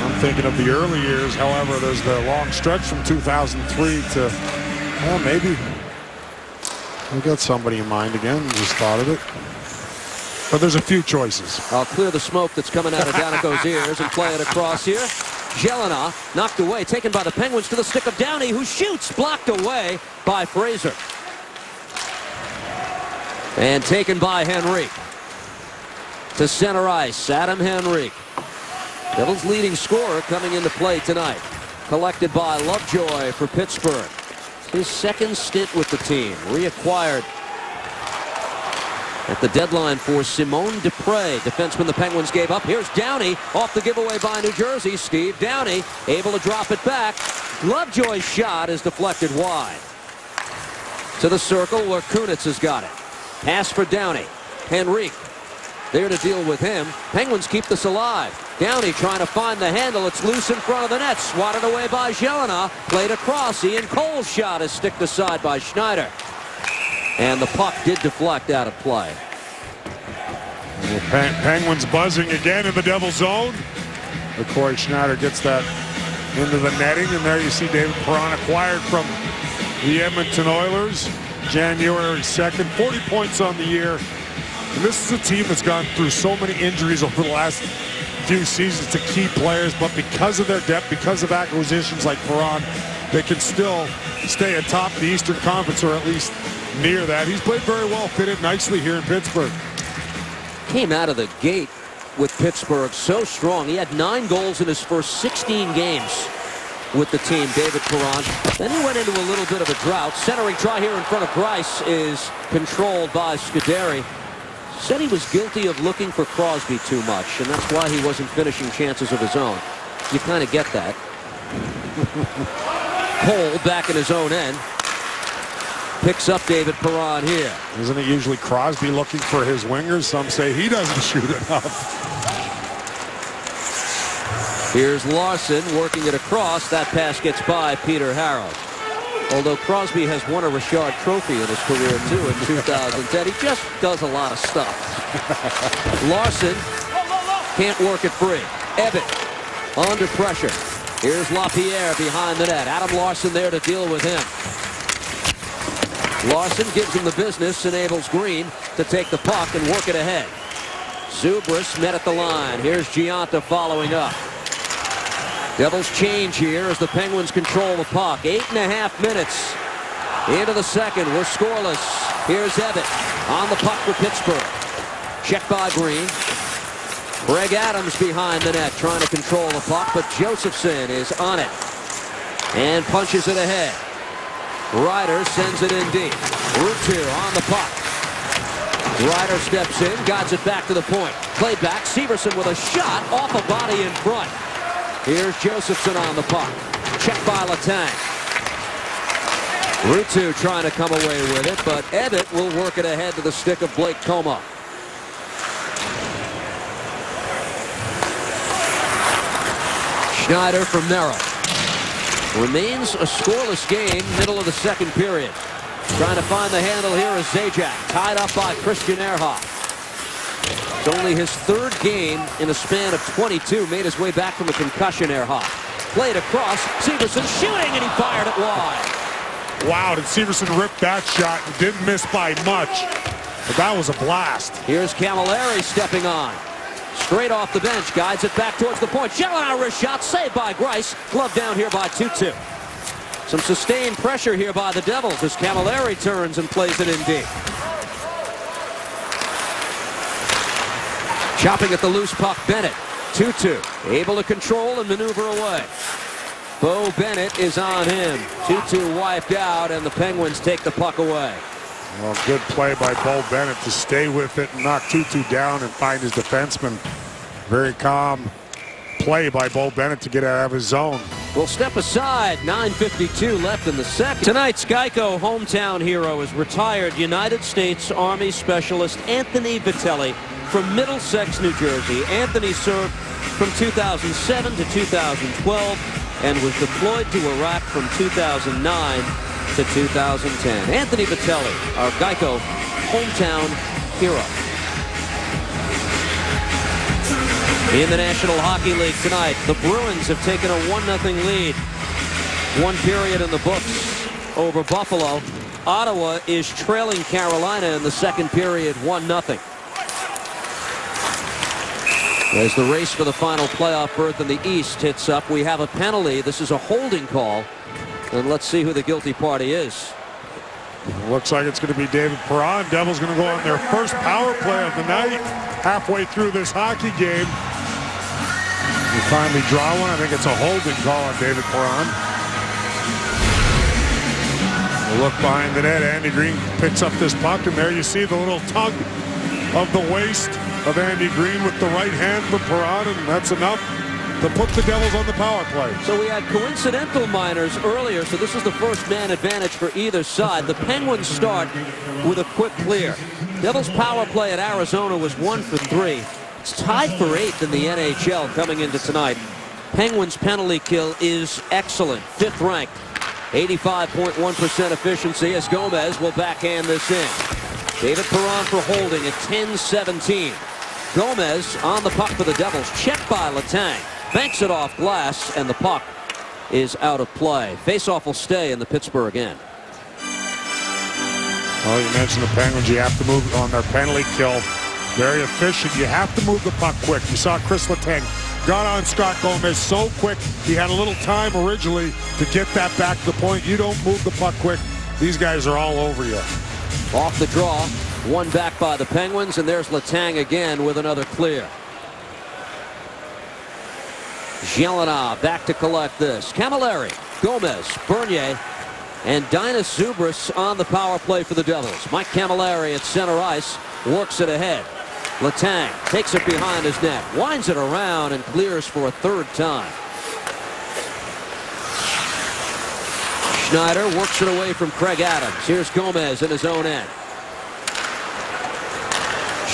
I'm thinking of the early years. However, there's the long stretch from 2003 to, well, maybe we got somebody in mind again. Just thought of it. But there's a few choices. I'll clear the smoke that's coming out of Danico's ears and play it across here. Jelena knocked away, taken by the Penguins to the stick of Downey, who shoots, blocked away by Fraser. And taken by Henrique. To center ice, Adam Henrique. Devils' leading scorer coming into play tonight. Collected by Lovejoy for Pittsburgh. His second stint with the team. Reacquired at the deadline for Simone Dupre, defenseman the Penguins gave up. Here's Downey off the giveaway by New Jersey. Steve Downey able to drop it back. Lovejoy's shot is deflected wide. To the circle where Kunitz has got it. Pass for Downey. Henrique there to deal with him. Penguins keep this alive. Downey trying to find the handle. It's loose in front of the net. Swatted away by Jelena. Played across. Ian Cole's shot is sticked aside by Schneider. And the puck did deflect out of play. Penguins buzzing again in the Devil zone. Corey Schneider gets that into the netting. And there you see David Perron acquired from the Edmonton Oilers. January 2nd. 40 points on the year. And this is a team that's gone through so many injuries over the last few seasons to key players. But because of their depth, because of acquisitions like Perron, they can still stay atop the Eastern Conference, or at least near that. He's played very well, fitted nicely here in Pittsburgh. Came out of the gate with Pittsburgh so strong. He had 9 goals in his first 16 games with the team, David Perron. Then he went into a little bit of a drought. Centering try here in front of Greiss is controlled by Scuderi. Said he was guilty of looking for Crosby too much, and that's why he wasn't finishing chances of his own. You kind of get that. Cole back in his own end. Picks up David Perron here. Isn't it usually Crosby looking for his wingers? Some say he doesn't shoot enough. Here's Larson working it across. That pass gets by Peter Harrell. Although Crosby has won a Richard Trophy in his career too in 2010. He just does a lot of stuff. Larson can't work it free. Ebbett under pressure. Here's LaPierre behind the net. Adam Larson there to deal with him. Larson gives him the business, enables Green to take the puck and work it ahead. Zubris met at the line. Here's Gionta following up. Devils change here as the Penguins control the puck. 8.5 minutes into the second. We're scoreless. Here's Evatt on the puck for Pittsburgh. Checked by Green. Greg Adams behind the net trying to control the puck, but Josephson is on it and punches it ahead. Ryder sends it in deep. Ruutu on the puck. Ryder steps in, guides it back to the point. Played back. Severson with a shot off a body in front. Here's Josephson on the puck. Checked by Letang. Ruutu trying to come away with it, but Evatt will work it ahead to the stick of Blake Comeau. Schneider from Merrill. Remains a scoreless game, middle of the second period. Trying to find the handle here is Zajac, tied up by Christian Ehrhoff. It's only his third game in a span of 22. Made his way back from a concussion, Ehrhoff. Played across, Severson shooting, and he fired it wide. Wow, did Severson rip that shot and didn't miss by much. But that was a blast. Here's Camilleri stepping on. Straight off the bench, guides it back towards the point. Gelinas wrist shot, saved by Greiss. Glove down here by Tutu. Some sustained pressure here by the Devils as Camilleri turns and plays it in deep. Chopping at the loose puck, Bennett. Tutu able to control and maneuver away. Bo Bennett is on him. Tutu wiped out, and the Penguins take the puck away. Well, good play by Bo Bennett to stay with it and knock Tutu down and find his defenseman. Very calm play by Bo Bennett to get out of his zone. We'll step aside. 9:52 left in the second. Tonight's Geico hometown hero is retired United States Army Specialist Anthony Vitelli from Middlesex, New Jersey. Anthony served from 2007 to 2012 and was deployed to Iraq from 2009 to 2010. Anthony Vitelli, our Geico hometown hero. In the National Hockey League tonight, the Bruins have taken a 1-0 lead. One period in the books over Buffalo. Ottawa is trailing Carolina in the second period, 1-0. As the race for the final playoff berth in the East hits up, we have a penalty. This is a holding call. And let's see who the guilty party is. Looks like it's going to be David Perron. Devils going to go on their first power play of the night. Halfway through this hockey game. We finally draw one. I think it's a holding call on David Perron. We'll look behind the net. Andy Green picks up this puck, and there you see the little tug of the waist of Andy Green with the right hand for Perron, and that's enough to put the Devils on the power play. So we had coincidental minors earlier, so this is the first man advantage for either side. The Penguins start with a quick clear. Devils power play at Arizona was 1 for 3. It's tied for 8th in the NHL coming into tonight. Penguins penalty kill is excellent, 5th ranked. 85.1% efficiency as Gomez will backhand this in. David Perron for holding at 10-17. Gomez on the puck for the Devils, checked by Letang. Banks it off glass, and the puck is out of play. Faceoff will stay in the Pittsburgh end. Well, you mentioned the Penguins. You have to move on their penalty kill. Very efficient. You have to move the puck quick. You saw Chris Letang got on Scott Gomez so quick. He had a little time originally to get that back to the point. You don't move the puck quick, these guys are all over you. Off the draw, one back by the Penguins, and there's Letang again with another clear. Gelinas back to collect this. Camilleri, Gomez, Bernier, and Dainius Zubris on the power play for the Devils. Mike Camilleri at center ice works it ahead. Letang takes it behind his net, winds it around, and clears for a third time. Schneider works it away from Craig Adams. Here's Gomez in his own end.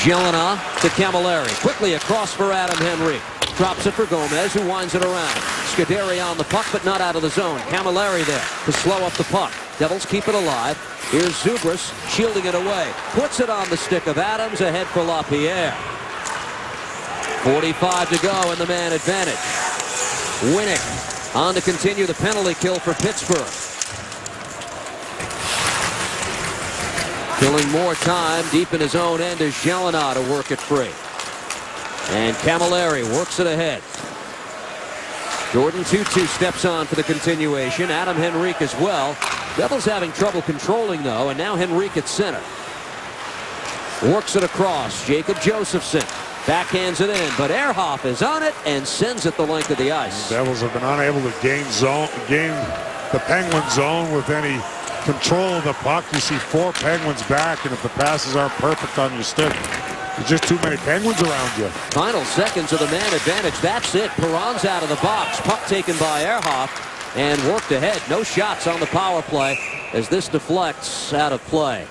Gelinas to Camilleri. Quickly across for Adam Henry. Drops it for Gomez, who winds it around. Scuderi on the puck, but not out of the zone. Camilleri there to slow up the puck. Devils keep it alive. Here's Zubris shielding it away. Puts it on the stick of Adams, ahead for LaPierre. 45 to go in the man advantage. Winnick on to continue the penalty kill for Pittsburgh. Killing more time deep in his own end is Gelinas to work it free. And Camilleri works it ahead. Jordan Tutu steps on for the continuation. Adam Henrique as well. Devils having trouble controlling, though, and now Henrique at center. Works it across. Jacob Josephson backhands it in, but Ehrhoff is on it and sends it the length of the ice. The Devils have been unable to gain the Penguin zone with any control of the puck. You see 4 Penguins back, and if the passes aren't perfect on your stick, there's just too many Penguins around you. Final seconds of the man advantage. That's it. Perron's out of the box. Puck taken by Ehrhoff and worked ahead. No shots on the power play as this deflects out of play.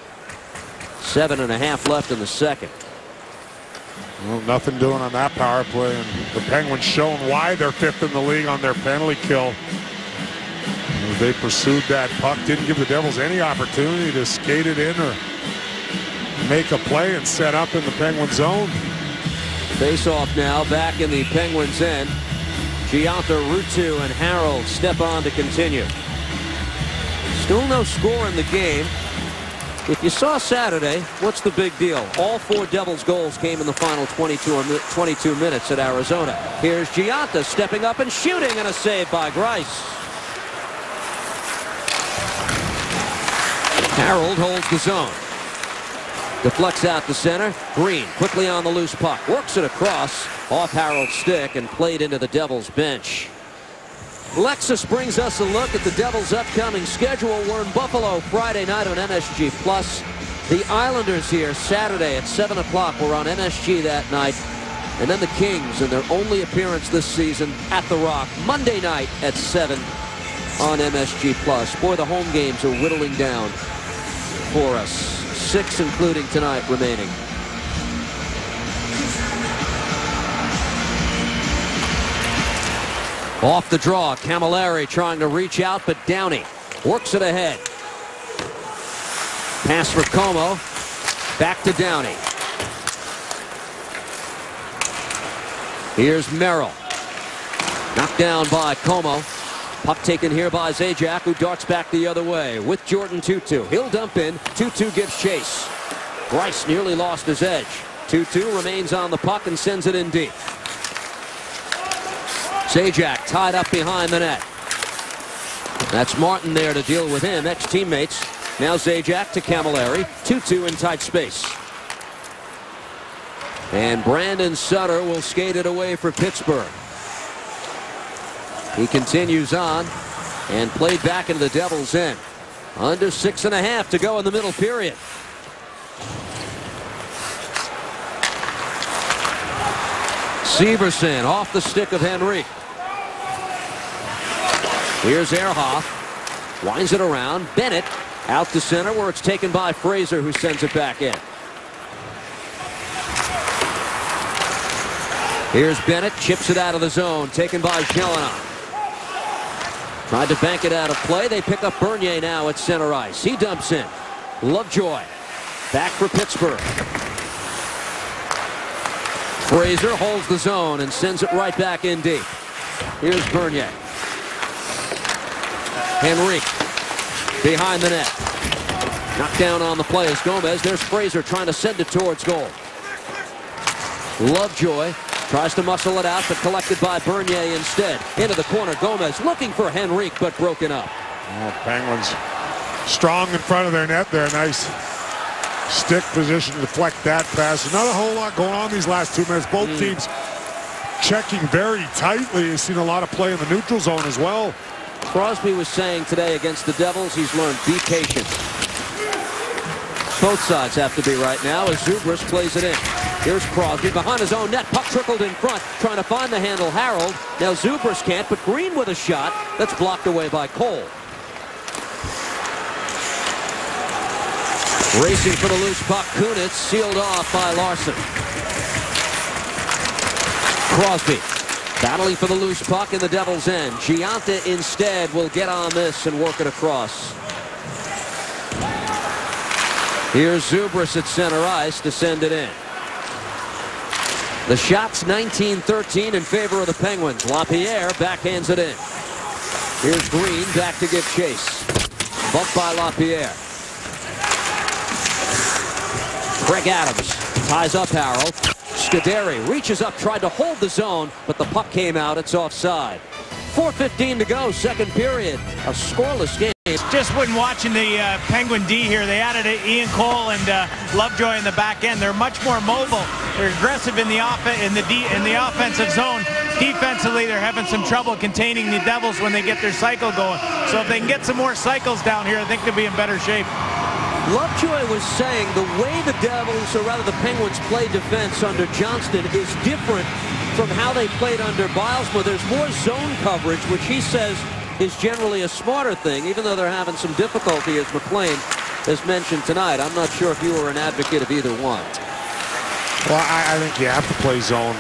7.5 left in the second. Well, nothing doing on that power play, and the Penguins showing why they're 5th in the league on their penalty kill. They pursued that puck, didn't give the Devils any opportunity to skate it in or make a play and set up in the Penguin zone. Face-off now back in the Penguins' end. Gionta, Ruutu, and Harold step on to continue. Still no score in the game. If you saw Saturday, what's the big deal? All 4 Devils goals came in the final 22 minutes at Arizona. Here's Gionta stepping up and shooting, and a save by Greiss. Harold holds the zone. Deflects out to center. Green quickly on the loose puck. Works it across off Harold's stick and played into the Devils bench. Lexus brings us a look at the Devils' upcoming schedule. We're in Buffalo Friday night on MSG+. The Islanders here Saturday at 7 o'clock. We're on MSG that night. And then the Kings in their only appearance this season at The Rock Monday night at 7 on MSG+. Boy, the home games are whittling down for us. 6 including tonight remaining. Off the draw, Camilleri trying to reach out, but Downey works it ahead. Pass for Como. Back to Downey. Here's Merrill. Knocked down by Como. Puck taken here by Zajac, who darts back the other way with Jordan Tutu. He'll dump in. Tutu gives chase. Greiss nearly lost his edge. Tutu remains on the puck and sends it in deep. Zajac tied up behind the net. That's Martin there to deal with him. Ex-teammates. Now Zajac to Camilleri. Tutu in tight space. And Brandon Sutter will skate it away for Pittsburgh. He continues on and played back into the Devils' end. Under 6.5 to go in the middle period. Severson off the stick of Henrique. Here's Ehrhoff. Winds it around. Bennett out to center where it's taken by Fraser, who sends it back in. Here's Bennett. Chips it out of the zone. Taken by Gelinas. Tried to bank it out of play. They pick up Bernier now at center ice. He dumps in. Lovejoy back for Pittsburgh. Fraser holds the zone and sends it right back in deep. Here's Bernier. Henrique behind the net. Knocked down on the play as Gomez. There's Fraser trying to send it towards goal. Lovejoy tries to muscle it out, but collected by Bernier instead. Into the corner, Gomez looking for Henrique, but broken up. Oh, Penguins strong in front of their net there. Nice stick position to deflect that pass. Not a whole lot going on these last 2 minutes. Both teams checking very tightly. You've seen a lot of play in the neutral zone as well. Crosby was saying today against the Devils, he's learned be patient. Both sides have to be right now as Zubris plays it in. Here's Crosby behind his own net. Puck trickled in front, trying to find the handle. Harold. Now Zubris can't, but Green with a shot that's blocked away by Cole. Racing for the loose puck. Kunitz sealed off by Larson. Crosby battling for the loose puck in the Devils' end. Gionta instead will get on this and work it across. Here's Zubris at center ice to send it in. The shot's 19-13 in favor of the Penguins. LaPierre backhands it in. Here's Green back to give chase. Bumped by LaPierre. Craig Adams ties up Harold. Scuderi reaches up, tried to hold the zone, but the puck came out. It's offside. 4:15 to go, second period. A scoreless game. Just when watching the Penguin D here, they added Ian Cole and Lovejoy in the back end. They're much more mobile. They're aggressive in the offensive zone. Defensively, they're having some trouble containing the Devils when they get their cycle going. So if they can get some more cycles down here, I think they'll be in better shape. Lovejoy was saying the way the Devils, or rather the Penguins, play defense under Johnston is different from how they played under Bilesma. There's more zone coverage, which he says is generally a smarter thing, even though they're having some difficulty, as McLean has mentioned tonight. I'm not sure if you were an advocate of either one. Well, I think you have to play zone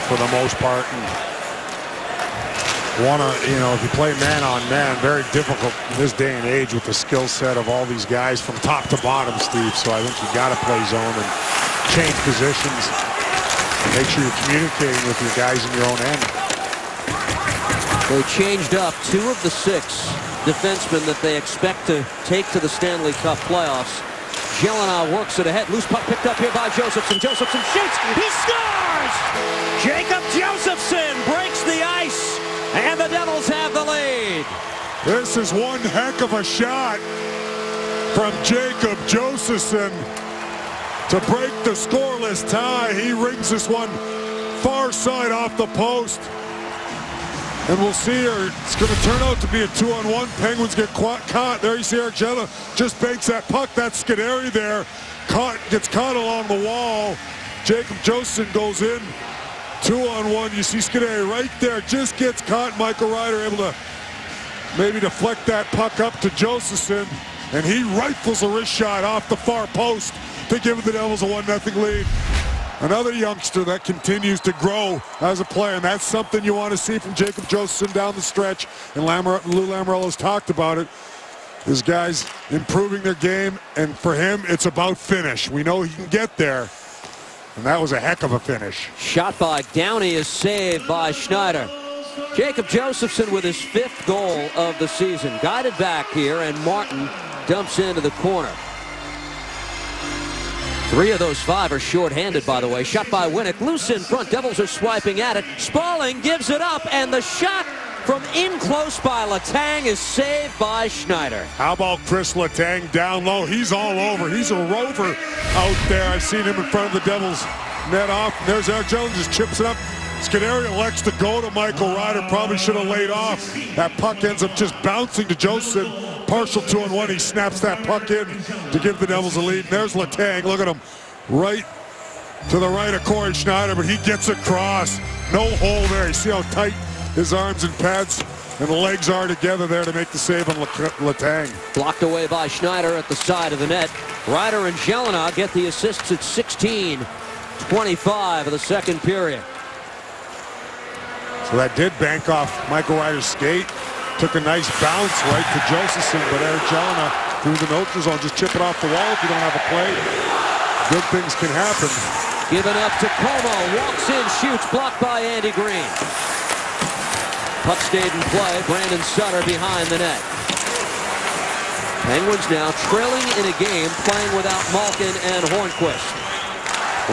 for the most part. And if you play man on man, very difficult in this day and age with the skill set of all these guys from top to bottom, Steve. So I think you got to play zone and change positions. Make sure you're communicating with your guys in your own end. They changed up 2 of the 6 defensemen that they expect to take to the Stanley Cup playoffs. Jelena works it ahead. Loose puck picked up here by Josephson. Josephson shoots. He scores! Jacob Josephson breaks the ice, and the Devils have the lead. This is one heck of a shot from Jacob Josephson to break the scoreless tie. He rings this one far side off the post. And we'll see here. It's going to turn out to be a 2-on-1. Penguins get caught. There you see Argella just banks that puck. That's Scuderi there. Gets caught along the wall. Jacob Josephson goes in. 2-on-1. You see Scuderi right there. Just gets caught. Michael Ryder able to maybe deflect that puck up to Josephson. And he rifles a wrist shot off the far post to give the Devils a 1-0 lead. Another youngster that continues to grow as a player, and that's something you want to see from Jacob Josephson down the stretch. And Lou Lamoriello's talked about it. His guys improving their game, and for him, it's about finish. We know he can get there, and that was a heck of a finish. Shot by Downey is saved by Schneider. Jacob Josephson with his 5th goal of the season. Guided back here, and Martin dumps into the corner. 3 of those 5 are short-handed, by the way. Shot by Winnick. Loose in front. Devils are swiping at it. Spaulding gives it up, and the shot from in close by Letang is saved by Schneider. How about Chris Letang down low? He's all over. He's a rover out there. I've seen him in front of the Devils net off. And there's Eric Jones, just chips it up. Scuderi elects to go to Michael Ryder. Probably should have laid off. That puck ends up just bouncing to Josephson. Partial 2-on-1. He snaps that puck in to give the Devils a lead. And there's Letang. Look at him. Right to the right of Corey Schneider, but he gets across. No hole there. You see how tight his arms and pads and legs are together there to make the save on Letang. Blocked away by Schneider at the side of the net. Ryder and Jelena get the assists at 16:25 of the second period. So that did bank off Michael Ryder's skate. Took a nice bounce right to Josephson, but Eric Jelena through the neutral zone. Just chip it off the wall if you don't have a play. Good things can happen. Given up to Como. Walks in, shoots, blocked by Andy Green. Puck stayed in play. Brandon Sutter behind the net. Penguins now trailing in a game, playing without Malkin and Hornquist.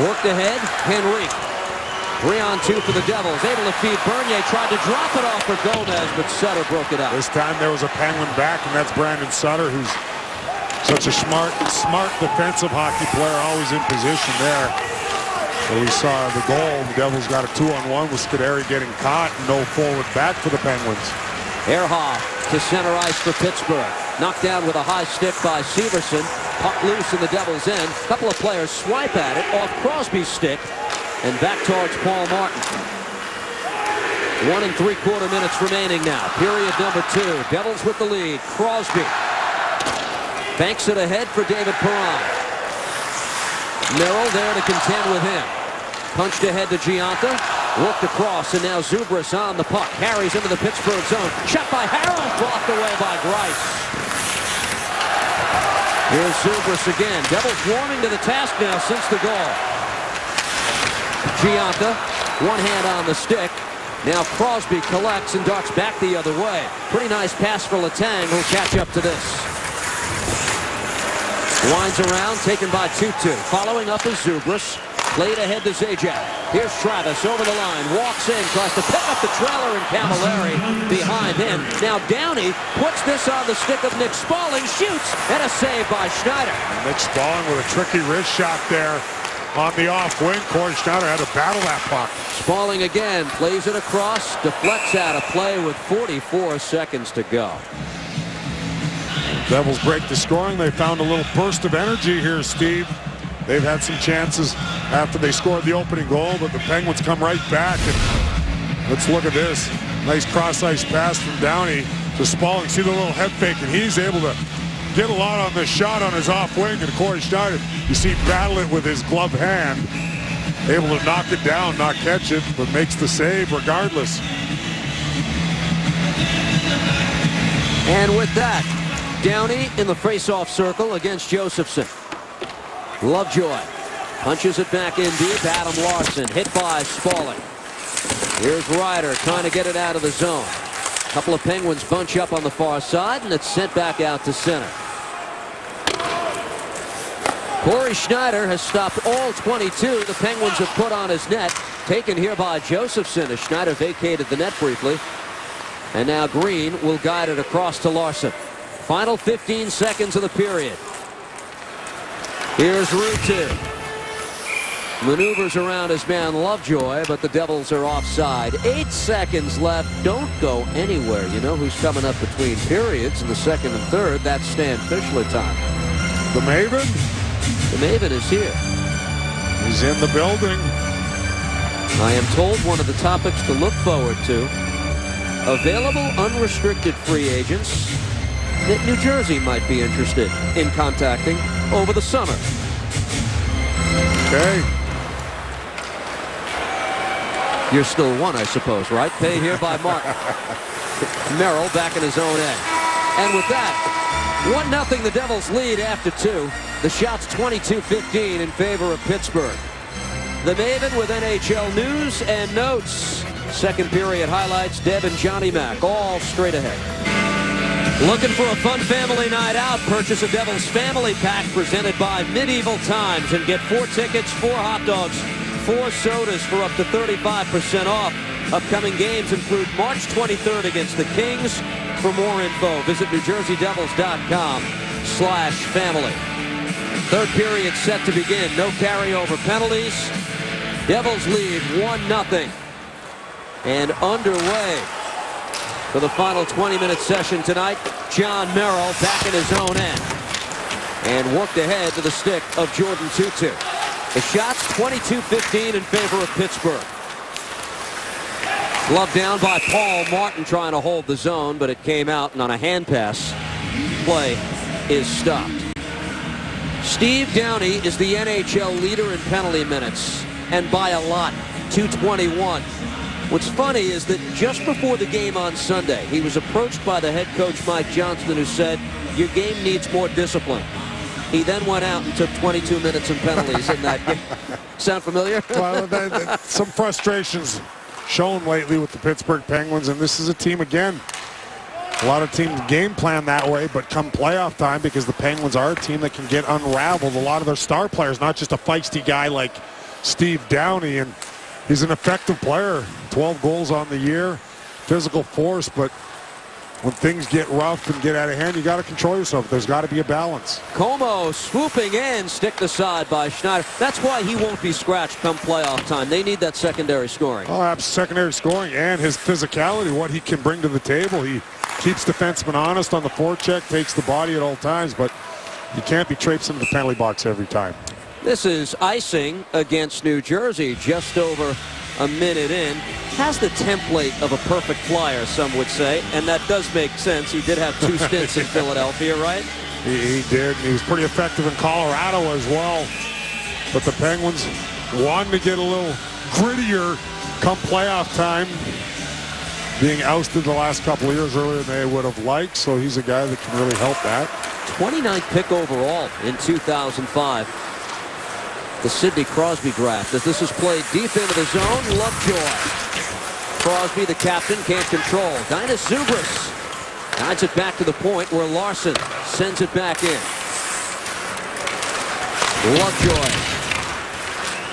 Worked ahead, Henrique. 3-on-2 for the Devils. Able to feed Bernier. Tried to drop it off for Gomez, but Sutter broke it out. This time there was a Penguin back, and that's Brandon Sutter, who's such a smart defensive hockey player, always in position there. So we saw the goal. The Devils got a 2-on-1 with Scuderi getting caught, and no forward back for the Penguins. Ehrhoff to center ice for Pittsburgh. Knocked down with a high stick by Severson. Puck loose in the Devils' end. A couple of players swipe at it off Crosby's stick and back towards Paul Martin. 1 3/4 minutes remaining now. Period number 2. Devils with the lead. Crosby banks it ahead for David Perron. Merrill there to contend with him. Punched ahead to Gianta. Worked across, and now Zubris on the puck. Carries into the Pittsburgh zone. Shot by Harrell. Blocked away by Grice. Here's Zubris again. Devils warming to the task now since the goal. Gianta, one hand on the stick. Now Crosby collects and darts back the other way. Pretty nice pass for Letang, who'll catch up to this. Winds around, taken by Tutu. Following up is Zubris. Played ahead to Zajac. Here's Travis over the line. Walks in. Tries to pick up the trailer, and Camilleri behind him. Now Downey puts this on the stick of Nick Spaulding. Shoots. And a save by Schneider. Nick Spaulding with a tricky wrist shot there on the off wing. Corey Schneider had to battle that puck. Spaulding again. Plays it across. Deflects out of play with 44 seconds to go. Devils break the scoring. They found a little burst of energy here, Steve. They've had some chances after they scored the opening goal, but the Penguins come right back. And let's look at this. Nice cross-ice pass from Downey to Spaulding. See the little head fake, and he's able to get a lot on this shot on his off wing. And Corey Schneider, you see, battle it with his glove hand. Able to knock it down, not catch it, but makes the save regardless. And with that, Downey in the face-off circle against Josephson. Lovejoy punches it back in deep. Adam Larson hit by Spaulding. Here's Ryder trying to get it out of the zone. A couple of Penguins bunch up on the far side, and it's sent back out to center. Corey Schneider has stopped all 22 the Penguins have put on his net. Taken here by Josephson as Schneider vacated the net briefly. And now Green will guide it across to Larson. Final 15 seconds of the period. Here's Ruutu. Maneuvers around his man Lovejoy, but the Devils are offside. 8 seconds left. Don't go anywhere. You know who's coming up between periods in the second and third? That's Stan Fischler time. The Maven? The Maven is here. He's in the building. I am told one of the topics to look forward to: available unrestricted free agents that New Jersey might be interested in contacting over the summer. Okay. You're still one, I suppose, right? Paid here by Martin. Merrill back in his own end. And with that, 1-0 the Devils lead after 2. The shot's 22-15 in favor of Pittsburgh. The Maven with NHL news and notes. Second period highlights, Deb and Johnny Mac, all straight ahead. Looking for a fun family night out? Purchase a Devils Family Pack presented by Medieval Times and get 4 tickets, 4 hot dogs, 4 sodas for up to 35% off. Upcoming games include March 23rd against the Kings. For more info, visit NewJerseyDevils.com/family. Third period set to begin. No carryover penalties. Devils lead 1-0. And underway for the final 20-minute session tonight, John Merrill back in his own end. And worked ahead to the stick of Jordan Tootoo. The shot's 22-15 in favor of Pittsburgh. Gloved down by Paul Martin trying to hold the zone, but it came out, and on a hand pass, play is stopped. Steve Downey is the NHL leader in penalty minutes, and by a lot, 221. What's funny is that just before the game on Sunday, he was approached by the head coach Mike Johnston, who said, "Your game needs more discipline." He then went out and took 22 minutes in penalties in that game. Sound familiar? Well, some frustrations shown lately with the Pittsburgh Penguins, and this is a team, again, a lot of teams game plan that way, but come playoff time, because the Penguins are a team that can get unraveled. A lot of their star players, not just a feisty guy like Steve Downey, and he's an effective player. 12 goals on the year, physical force, but when things get rough and get out of hand, you got to control yourself. There's got to be a balance. Como swooping in, stick aside by Schneider. That's why he won't be scratched come playoff time. They need that secondary scoring. Oh, secondary scoring and his physicality, what he can bring to the table. He keeps defensemen honest on the forecheck, takes the body at all times, but you can't be traipsing the penalty box every time. This is icing against New Jersey, just over a minute in. Has the template of a perfect flyer, some would say, and that does make sense. He did have 2 stints in Philadelphia, right? He did. He was pretty effective in Colorado as well. But the Penguins wanted to get a little grittier come playoff time, being ousted the last couple of years earlier than they would have liked, so he's a guy that can really help that. 29th pick overall in 2005. The Sidney Crosby draft, as this is played deep into the zone. Lovejoy. Crosby, the captain, can't control. Dainis Zubris guides it back to the point where Larson sends it back in. Lovejoy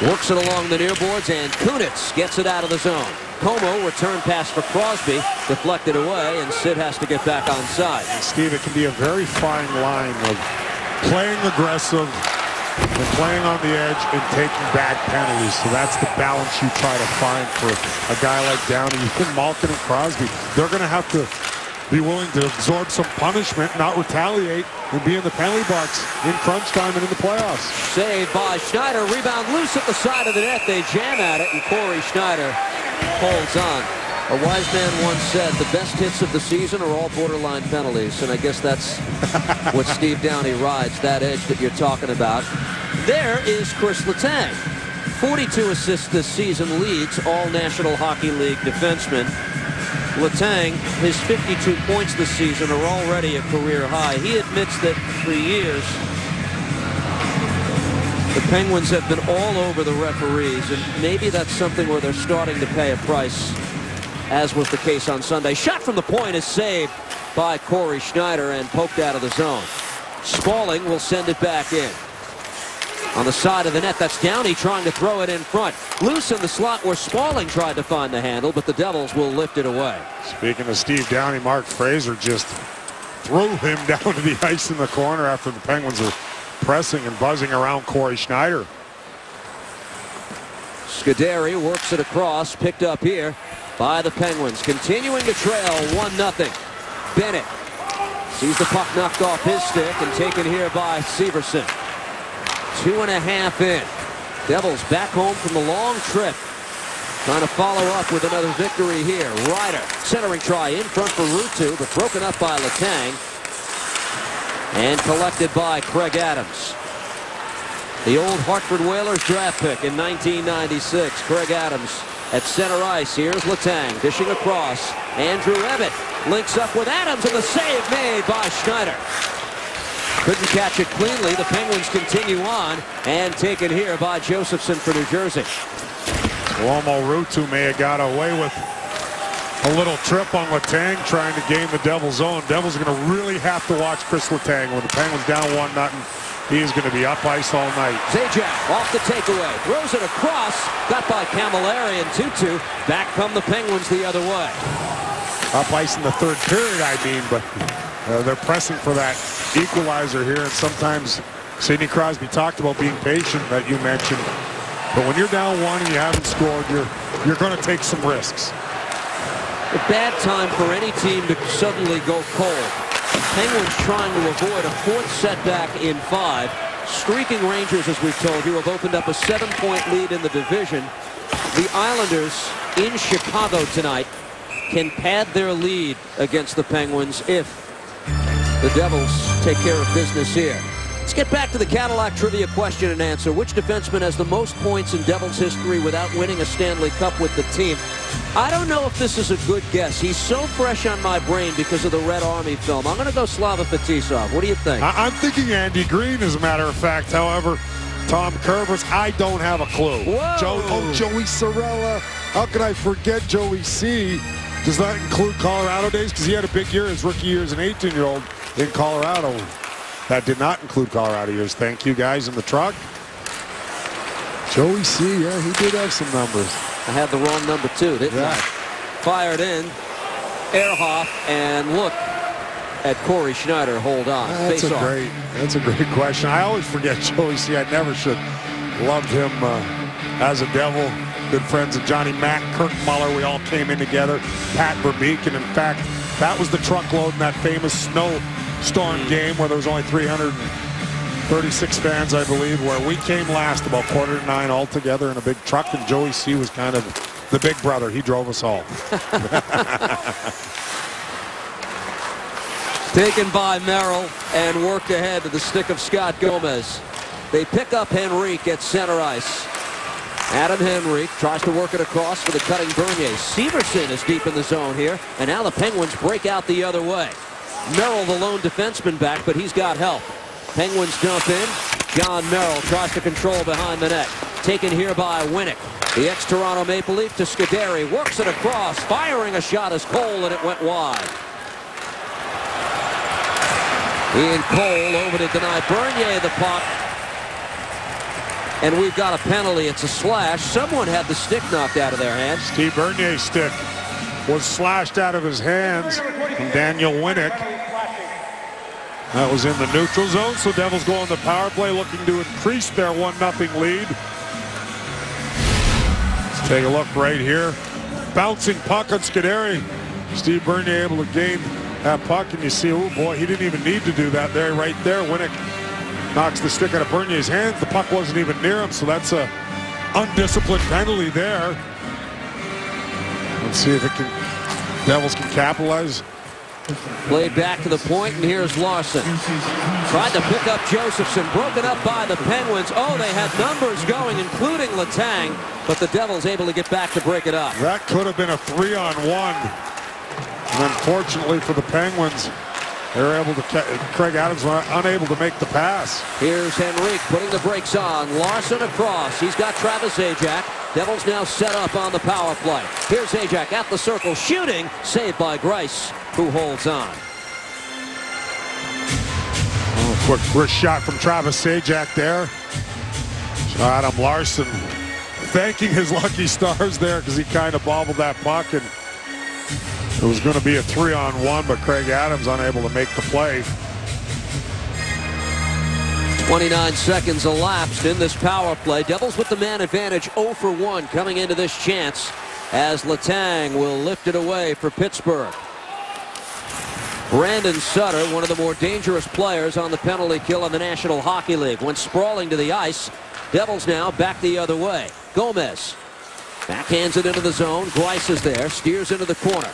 Works it along the near boards, and Kunitz gets it out of the zone. Como return pass for Crosby, deflected away, and Sid has to get back onside. And Steve, it can be a very fine line of playing aggressive and playing on the edge and taking bad penalties. So that's the balance you try to find for a guy like Downey. Even Malkin and Crosby, they're going to have to be willing to absorb some punishment, not retaliate, and be in the penalty box in crunch time and in the playoffs. Saved by Schneider. Rebound loose at the side of the net. They jam at it, and Corey Schneider holds on. A wise man once said the best hits of the season are all borderline penalties, and I guess that's what Steve Downey rides, that edge that you're talking about. There is Chris Letang. 42 assists this season, leads all National Hockey League defensemen. Letang, his 52 points this season are already a career high. He admits that for years, the Penguins have been all over the referees, and maybe that's something where they're starting to pay a price, as was the case on Sunday. Shot from the point is saved by Corey Schneider and poked out of the zone. Spaulding will send it back in. On the side of the net, that's Downey trying to throw it in front. Loose in the slot where Spaulding tried to find the handle, but the Devils will lift it away. Speaking of Steve Downey, Mark Fraser just threw him down to the ice in the corner after the Penguins were pressing and buzzing around Corey Schneider. Scuderi works it across, picked up here by the Penguins, continuing to trail 1-0. Bennett sees the puck knocked off his stick and taken here by Severson. 2.5 in. Devils back home from the long trip, trying to follow up with another victory here. Ryder centering try in front for Ruutu, but broken up by Letang and collected by Craig Adams. The old Hartford Whalers draft pick in 1996. Craig Adams at center ice. Here's Letang dishing across. Andrew Ebbett links up with Adams, and the save made by Schneider. Couldn't catch it cleanly. The Penguins continue on, and taken here by Josephson for New Jersey. Lomo Ruutu may have got away with a little trip on Letang trying to gain the Devils' zone. Devils are going to really have to watch Chris Letang. When the Penguins down 1-0, he is going to be up ice all night. Zajac off the takeaway, throws it across, got by Camilleri, and 2-2. Back come the Penguins the other way. Up ice in the third period, I mean, but they're pressing for that equalizer here, and sometimes Sidney Crosby talked about being patient that you mentioned. But when you're down 1 and you haven't scored, you're going to take some risks. A bad time for any team to suddenly go cold. Penguins trying to avoid a fourth setback in 5. Streaking Rangers, as we've told you, have opened up a 7-point lead in the division. The Islanders in Chicago tonight can pad their lead against the Penguins if the Devils take care of business here. Let's get back to the Cadillac Trivia question and answer. Which defenseman has the most points in Devils history without winning a Stanley Cup with the team? I don't know if this is a good guess. He's so fresh on my brain because of the Red Army film. I'm going to go Slava Fetisov. What do you think? I'm thinking Andy Green, as a matter of fact. However, Tom Kervers, I don't have a clue. Joey Sorella. How could I forget Joey C? Does that include Colorado days? Because he had a big year his rookie year as an 18-year-old in Colorado. That did not include Colorado years. Thank you, guys in the truck. Joey C, yeah, he did have some numbers. I had the wrong number, too, didn't I? Fired in. Ehrhoff, and look at Corey Schneider. Hold on. That's a great question. I always forget Joey C. I never should. Loved him as a Devil. Good friends of Johnny Mack, Kirk Muller. We all came in together. Pat Verbeek, and in fact, that was the truckload in that famous snowstorm game where there was only 336 fans, I believe, where we came last about 8:45 all together in a big truck, and Joey C. was kind of the big brother. He drove us all. Taken by Merrill and worked ahead to the stick of Scott Gomez. They pick up Henrique at center ice. Adam Henrique tries to work it across for the cutting Bernier. Severson is deep in the zone here, and now the Penguins break out the other way. Merrill, the lone defenseman, back, but he's got help. Penguins dump in. John Merrill tries to control behind the net. Taken here by Winnick. The ex-Toronto Maple Leaf to Scuderi. Works it across. Firing a shot is Cole, and it went wide. Ian Cole over to deny Bernier the puck. And we've got a penalty. It's a slash. Someone had the stick knocked out of their hand. Steve Bernier's stick was slashed out of his hands from Daniel Winnick. That was in the neutral zone, so Devils go on the power play looking to increase their 1-0 lead. Let's take a look right here. Bouncing puck on Scuderi. Steve Bernier able to gain that puck, and you see, oh boy, he didn't even need to do that there, right there. Winnick knocks the stick out of Bernier's hands. The puck wasn't even near him, so that's a undisciplined penalty there. Let's see if Devils can capitalize. Played back to the point, and here's Larson. Tried to pick up Josephson, broken up by the Penguins. Oh, they had numbers going, including Letang, but the Devils able to get back to break it up. That could have been a 3-on-1. And unfortunately for the Penguins, they were able to, Craig Adams was unable to make the pass. Here's Henrique putting the brakes on. Larson across. He's got Travis Zajac. Devils now set up on the power play. Here's Zajac at the circle, shooting. Saved by Greiss, who holds on. Oh, quick wrist shot from Travis Zajac there. Adam Larson thanking his lucky stars there because he kind of bobbled that puck, and it was going to be a 3-on-1, but Craig Adams unable to make the play. 29 seconds elapsed in this power play. Devils with the man advantage 0 for 1 coming into this chance as Letang will lift it away for Pittsburgh. Brandon Sutter, one of the more dangerous players on the penalty kill in the National Hockey League, went sprawling to the ice. Devils now back the other way. Gomez backhands it into the zone. Greiss is there, steers into the corner.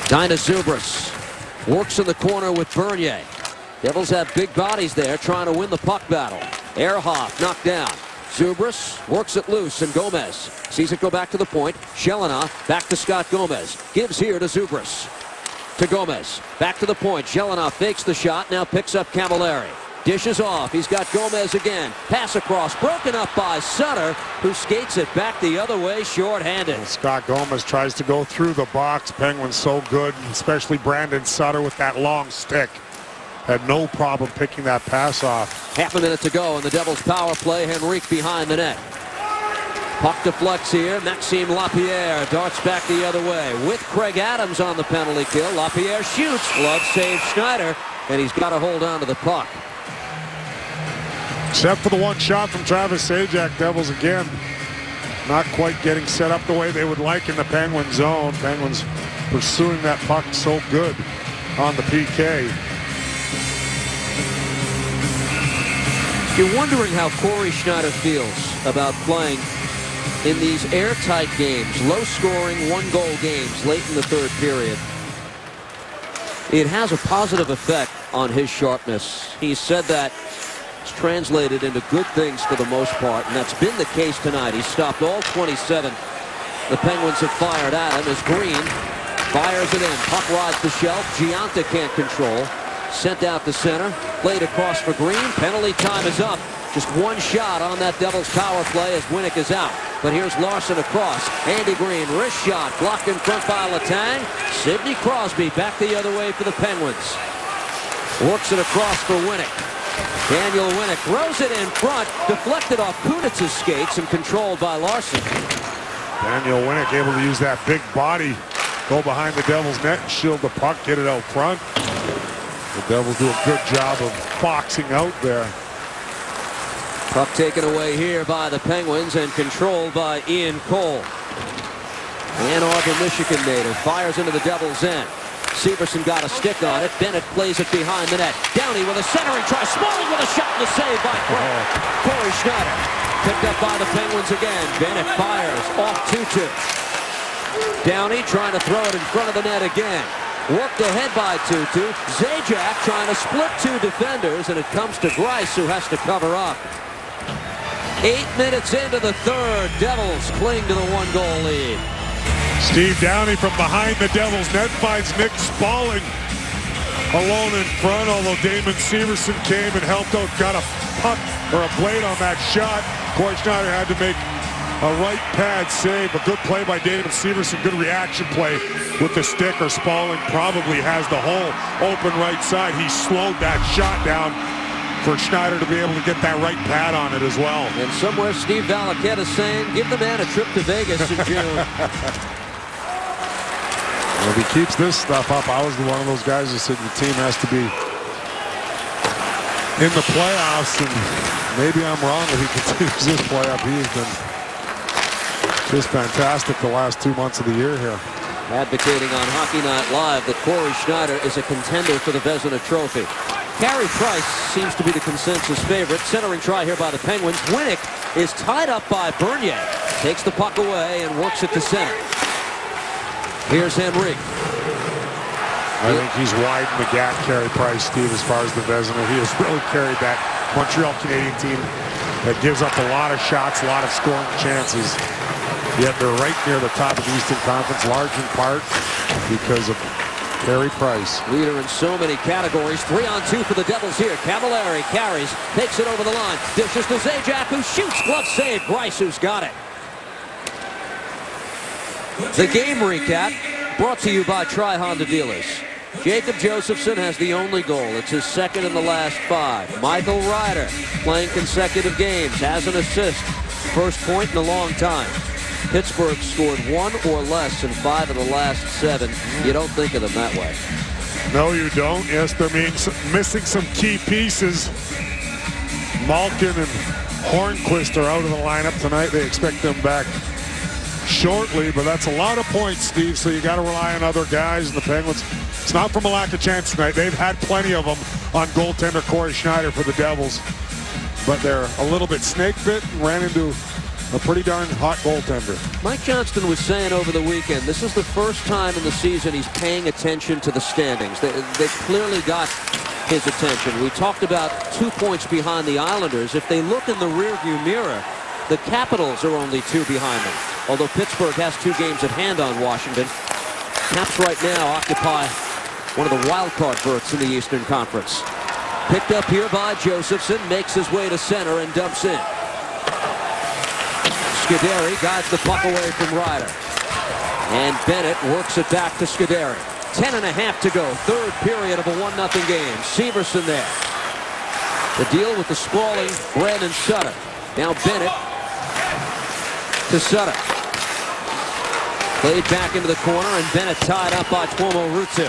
Dina Zubris works in the corner with Bernier. Devils have big bodies there trying to win the puck battle. Ehrhoff knocked down. Zubris works it loose, and Gomez sees it go back to the point. Jelena back to Scott Gomez. Gives here to Zubris. To Gomez. Back to the point. Jelena fakes the shot. Now picks up Camilleri. Dishes off. He's got Gomez again. Pass across. Broken up by Sutter, who skates it back the other way short-handed. Scott Gomez tries to go through the box. Penguins so good, especially Brandon Sutter with that long stick. Had no problem picking that pass off. Half a minute to go in the Devils' power play. Henrique behind the net. Puck deflects here. Maxime Lapierre darts back the other way. With Craig Adams on the penalty kill, Lapierre shoots. Glove saves Schneider, and he's got to hold on to the puck. Except for the one shot from Travis Zajac, Devils again not quite getting set up the way they would like in the Penguin zone. Penguins pursuing that puck so good on the PK. You're wondering how Corey Schneider feels about playing in these airtight games, low-scoring, one-goal games late in the third period. It has a positive effect on his sharpness. He said that it's translated into good things for the most part, and that's been the case tonight. He stopped all 27. The Penguins have fired at him as Green fires it in. Puck rides the shelf. Giunta can't control. Sent out to center. Played across for Green. Penalty time is up. Just one shot on that Devils power play as Winnick is out. But here's Larson across. Andy Green, wrist shot. Blocked in front by Letang. Sidney Crosby back the other way for the Penguins. Works it across for Winnick. Daniel Winnick throws it in front. Deflected off Kunitz's skates and controlled by Larson. Daniel Winnick able to use that big body. Go behind the Devils net and shield the puck. Get it out front. The Devils do a good job of boxing out there. Puck taken away here by the Penguins and controlled by Ian Cole. Ann Arbor, Michigan native fires into the Devils' end. Severson got a stick on it. Bennett plays it behind the net. Downey with a centering try. Smalling with a shot and a save by Corey Schneider. Picked up by the Penguins again. Bennett fires off 2-2. Downey trying to throw it in front of the net again. Worked ahead by Tutu. Zajac trying to split two defenders, and it comes to Greiss, who has to cover up. 8 minutes into the third, Devils cling to the one-goal lead. Steve Downey from behind the Devils net finds Nick Spaulding alone in front, although Damon Severson came and helped out, got a puck or a blade on that shot. Corey Schneider had to make a right pad save. A good play by Damon Severson. Good reaction play with the stick, or Spaulding probably has the hole open right side. He slowed that shot down. for Schneider to be able to get that right pad on it as well. And somewhere Steve Valiquette is saying, give the man a trip to Vegas in June. If he keeps this stuff up, I was one of those guys that said the team has to be in the playoffs, and maybe I'm wrong if he continues this play up. He has been just fantastic the last 2 months of the year here. Advocating on Hockey Night Live that Corey Schneider is a contender for the Vezina Trophy. Carey Price seems to be the consensus favorite. Centering try here by the Penguins. Winnick is tied up by Bernier. Takes the puck away and works it to center. Here's Henry. I think he's widened the gap, Carey Price, Steve, as far as the Vezina. He has really carried that Montreal Canadian team that gives up a lot of shots, a lot of scoring chances. Yet they're right near the top of the Eastern Conference, large in part because of Carey Price. Leader in so many categories. 3-on-2 for the Devils here. Camilleri carries, takes it over the line. Dishes to Zajac, who shoots. Glove save. Greiss, who's got it. The game recap brought to you by Tri-Honda Dealers. Jacob Josephson has the only goal. It's his second in the last 5. Michael Ryder, playing consecutive games, has an assist. First point in a long time. Pittsburgh scored 1 or less in 5 of the last 7. You don't think of them that way. No, you don't. Yes, they're missing some key pieces. Malkin and Hornquist are out of the lineup tonight. They expect them back shortly, but that's a lot of points, Steve, so you got to rely on other guys. And the Penguins, it's not from a lack of chance tonight. They've had plenty of them on goaltender Corey Schneider for the Devils, but they're a little bit snake bit and ran into a pretty darn hot goaltender. Mike Johnston was saying over the weekend, this is the first time in the season he's paying attention to the standings. They clearly got his attention. We talked about 2 points behind the Islanders. If they look in the rearview mirror, the Capitals are only 2 behind them. Although Pittsburgh has 2 games at hand on Washington. Caps right now occupy one of the wild card berths in the Eastern Conference. Picked up here by Josephson, makes his way to center and dumps in. Scuderi guides the puck away from Ryder. And Bennett works it back to Scuderi. 10.5 to go. Third period of a 1-0 game. Severson there. The deal with the sprawling Brandon Sutter. Now Bennett to Sutter. Played back into the corner, and Bennett tied up by Tuomo Ruutu.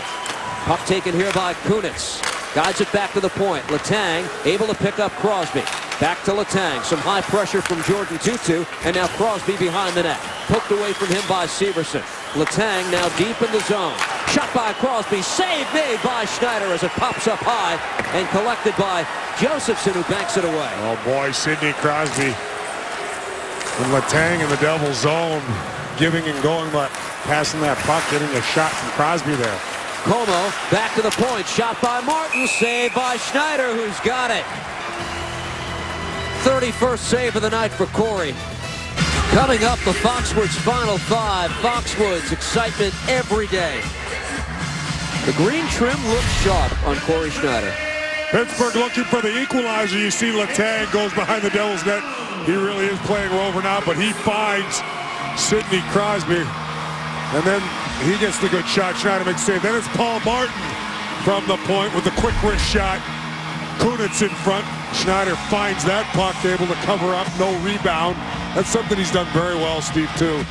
Puck taken here by Kunitz. Guides it back to the point. Letang able to pick up Crosby. Back to Letang. Some high pressure from Jordan Tutu, and now Crosby behind the net. Poked away from him by Severson. Letang now deep in the zone. Shot by Crosby. Save made by Schneider as it pops up high and collected by Josephson, who banks it away. Oh boy, Sidney Crosby and Letang in the Devils zone, giving and going, but passing that puck, getting a shot from Crosby there. Como back to the point. Shot by Martin. Saved by Schneider, who's got it. 31st save of the night for Corey. Coming up, the Foxwoods Final 5. Foxwoods, excitement every day. The green trim looks sharp on Corey Schneider. Pittsburgh looking for the equalizer. You see Letang goes behind the Devils net. He really is playing Rover now, but he finds Sidney Crosby. And then he gets the good shot. Schneider makes save. Then it's Paul Martin from the point with the quick wrist shot. Kunitz in front. Schneider finds that puck, able to cover up, no rebound. That's something he's done very well, Steve, too,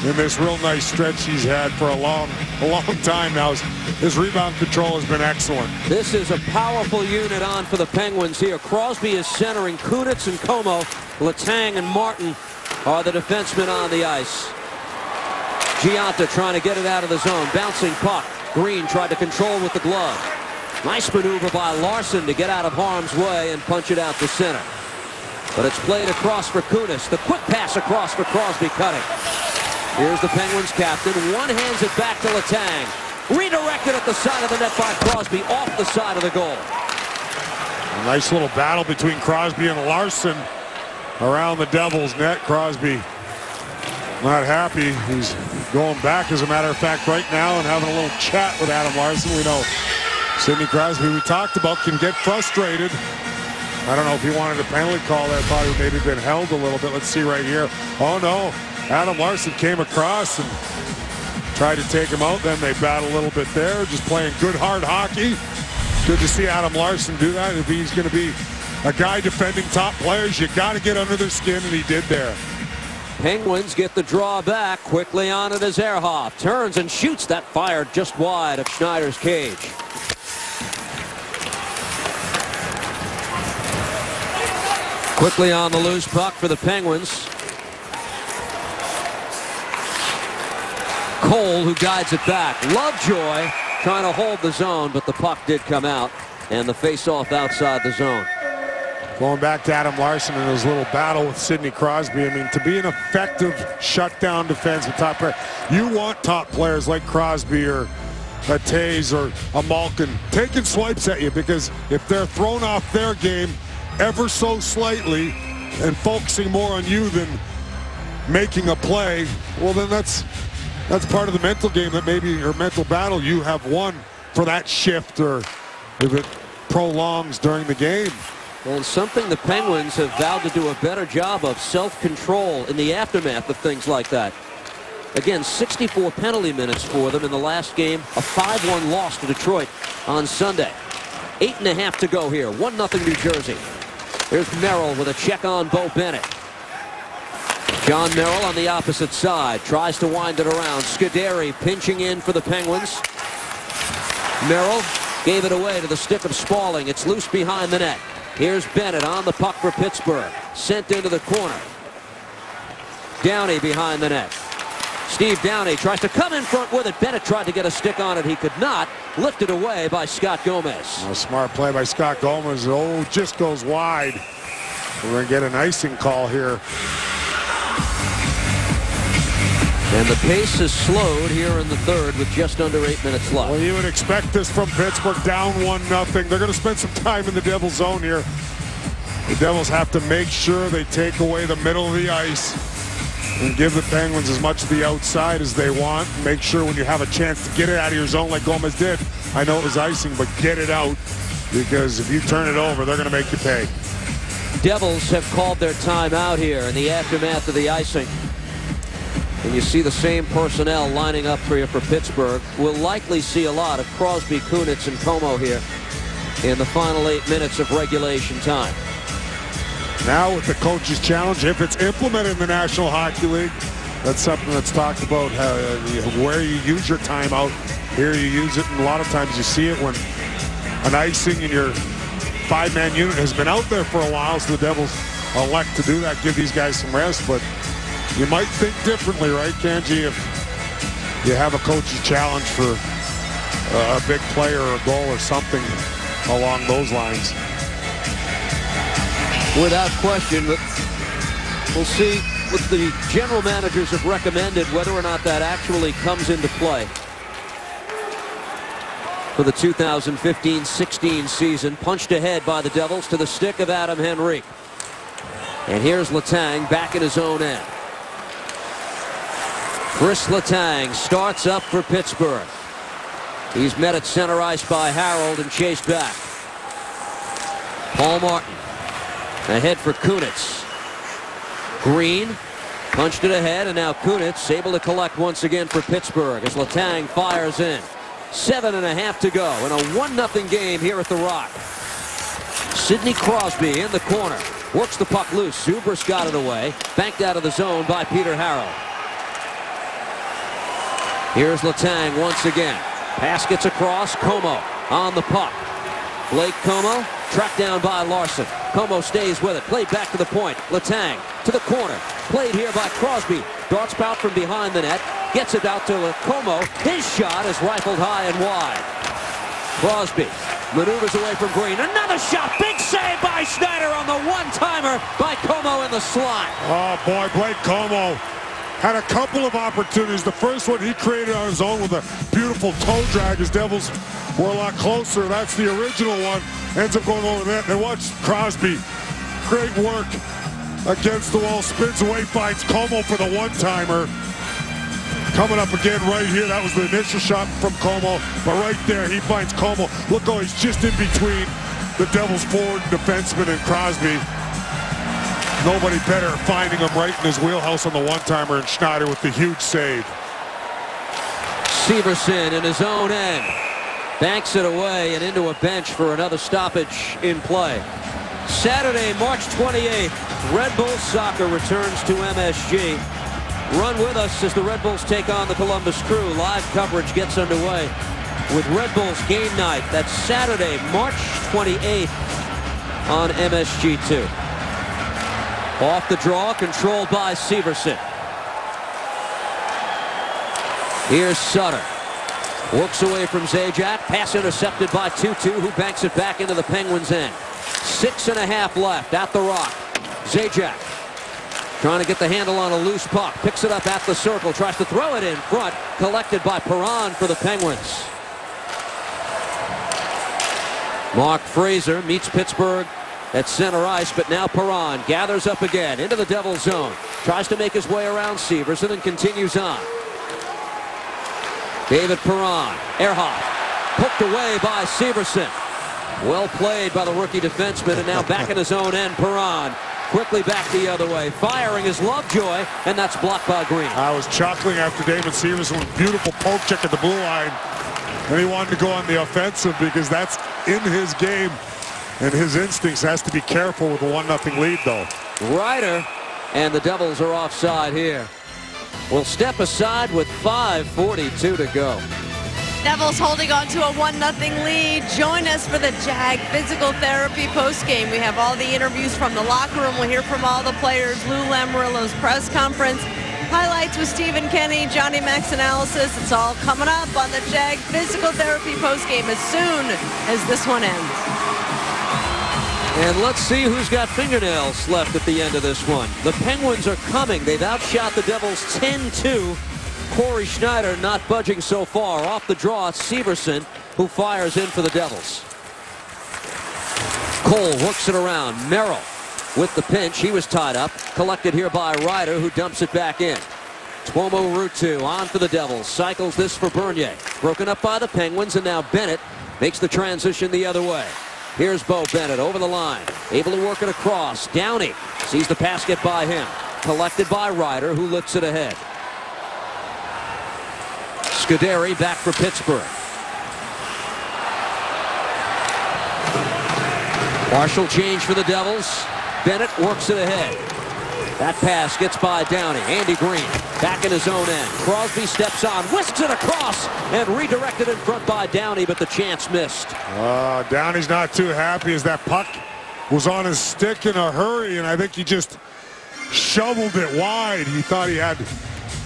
in this real nice stretch he's had for a long time now. His rebound control has been excellent. This is a powerful unit on for the Penguins here. Crosby is centering. Kunitz and Como, Letang and Martin are the defensemen on the ice. Gianta trying to get it out of the zone. Bouncing puck. Green tried to control with the glove. Nice maneuver by Larson to get out of harm's way and punch it out to center. But it's played across for Kunitz. The quick pass across for Crosby cutting. Here's the Penguins captain. One hands it back to Letang. Redirected at the side of the net by Crosby off the side of the goal. A nice little battle between Crosby and Larson around the Devils net. Crosby not happy. He's going back, as a matter of fact, right now and having a little chat with Adam Larson. We know Sidney Crosby, we talked about, can get frustrated. I don't know if he wanted a penalty call there. Thought he maybe been held a little bit. Let's see right here. Oh, no. Adam Larson came across and tried to take him out. Then they battled a little bit there. Just playing good, hard hockey. Good to see Adam Larson do that. If he's going to be a guy defending top players, you got to get under their skin, and he did there. Penguins get the draw back. Quickly on it as Ehrhoff turns and shoots. That fired just wide of Schneider's cage. Quickly on the loose puck for the Penguins. Cole, who guides it back. Lovejoy trying to hold the zone, but the puck did come out, and the face-off outside the zone. Going back to Adam Larsson and his little battle with Sidney Crosby. I mean, to be an effective shutdown defense with top players, you want top players like Crosby or a Taves or a Malkin taking swipes at you, because if they're thrown off their game ever so slightly and focusing more on you than making a play, well, then that's part of the mental game that maybe, your mental battle you have won for that shift, or if it prolongs during the game. And something the Penguins have vowed to do a better job of, self-control in the aftermath of things like that. Again, 64 penalty minutes for them in the last game, a 5-1 loss to Detroit on Sunday. 8.5 to go here, 1-0 New Jersey. There's Merrill with a check on Bo Bennett. John Merrill on the opposite side, tries to wind it around. Scuderi pinching in for the Penguins. Merrill gave it away to the stick of Spaulding. It's loose behind the net. Here's Bennett on the puck for Pittsburgh. Sent into the corner. Downey behind the net. Steve Downey tries to come in front with it. Bennett tried to get a stick on it. He could not. Lifted away by Scott Gomez. A smart play by Scott Gomez. Oh, just goes wide. We're going to get an icing call here. And the pace is slowed here in the third with just under 8 minutes left. Well, you would expect this from Pittsburgh, down 1-0. They're going to spend some time in the Devils zone here. The Devils have to make sure they take away the middle of the ice and give the Penguins as much of the outside as they want. Make sure when you have a chance to get it out of your zone like Gomez did, I know it was icing, but get it out, because if you turn it over, they're going to make you pay. Devils have called their timeout here in the aftermath of the icing. And you see the same personnel lining up for you for Pittsburgh. We'll likely see a lot of Crosby, Kunitz, and Como here in the final 8 minutes of regulation time. Now with the coach's challenge, if it's implemented in the National Hockey League, that's something that's talked about, where you use your timeout. Here you use it, and a lot of times you see it when an icing in your 5-man unit has been out there for a while, so the Devils elect to do that, give these guys some rest. But you might think differently, right, Kanji, if you have a coach's challenge for a big player or a goal or something along those lines. Without question, but we'll see what the general managers have recommended, whether or not that actually comes into play for the 2015-16 season. Punched ahead by the Devils to the stick of Adam Henrique. And here's Letang back in his own end. Chris Letang starts up for Pittsburgh. He's met at center ice by Harold and chased back. Paul Martin ahead for Kunitz. Green punched it ahead, and now Kunitz able to collect once again for Pittsburgh as Letang fires in. 7.5 to go in a 1-0 game here at the Rock. Sidney Crosby in the corner. Works the puck loose. Zubrus got it away. Banked out of the zone by Peter Harold. Here's Letang once again. Pass gets across. Como on the puck. Blake Como tracked down by Larsson. Como stays with it. Played back to the point. Letang to the corner. Played here by Crosby. Darts out from behind the net. Gets it out to Como. His shot is rifled high and wide. Crosby maneuvers away from Green. Another shot. Big save by Schneider on the one-timer by Como in the slot. Oh, boy, Blake Como had a couple of opportunities. The first one he created on his own with a beautiful toe drag. His Devils were a lot closer. That's the original one. Ends up going over that. They watch Crosby. Great work against the wall. Spins away, finds Como for the one-timer. Coming up again right here. That was the initial shot from Como. But right there, he finds Como. Look, oh, he's just in between the Devils forward defenseman and Crosby. Nobody better finding him right in his wheelhouse on the one-timer, and Schneider with the huge save. Severson in his own end. Banks it away and into a bench for another stoppage in play. Saturday, March 28th, Red Bull Soccer returns to MSG. Run with us as the Red Bulls take on the Columbus Crew. Live coverage gets underway with Red Bulls game night. That's Saturday, March 28th on MSG2. Off the draw, controlled by Severson. Here's Sutter. Works away from Zajac. Pass intercepted by Tutu, who banks it back into the Penguins' end. 6.5 left at the Rock. Zajac trying to get the handle on a loose puck. Picks it up at the circle. Tries to throw it in front. Collected by Perron for the Penguins. Mark Fraser meets Pittsburgh at center ice, but now Perron gathers up again into the Devils zone. Tries to make his way around Severson and continues on. David Perron, Ehrhoff, poked away by Severson. Well played by the rookie defenseman, and now back in his own end. Perron quickly back the other way, firing his Lovejoy, and that's blocked by Green. I was chuckling after David Severson with a beautiful poke check at the blue line, and he wanted to go on the offensive because that's in his game, and his instincts has to be careful with a 1-0 lead, though. Ryder and the Devils are offside here. We'll step aside with 5:42 to go. Devils holding on to a 1-0 lead. Join us for the JAG Physical Therapy postgame. We have all the interviews from the locker room. We'll hear from all the players. Lou Lamoriello's press conference. Highlights with Stephen Kenny, Johnny Mac's analysis. It's all coming up on the JAG Physical Therapy postgame as soon as this one ends. And let's see who's got fingernails left at the end of this one. The Penguins are coming. They've outshot the Devils 10-2. Corey Schneider not budging so far. Off the draw, Severson, who fires in for the Devils. Cole works it around. Merrill with the pinch. He was tied up. Collected here by Ryder, who dumps it back in. Tuomo Ruutu on for the Devils. Cycles this for Bernier. Broken up by the Penguins, and now Bennett makes the transition the other way. Here's Bo Bennett over the line. Able to work it across. Downey sees the pass get by him. Collected by Ryder, who lifts it ahead. Scuderi back for Pittsburgh. Partial change for the Devils. Bennett works it ahead. That pass gets by Downey. Andy Green back in his own end. Crosby steps on, whisks it across, and redirected in front by Downey, but the chance missed. Downey's not too happy as that puck was on his stick in a hurry, and I think he just shoveled it wide. He thought he had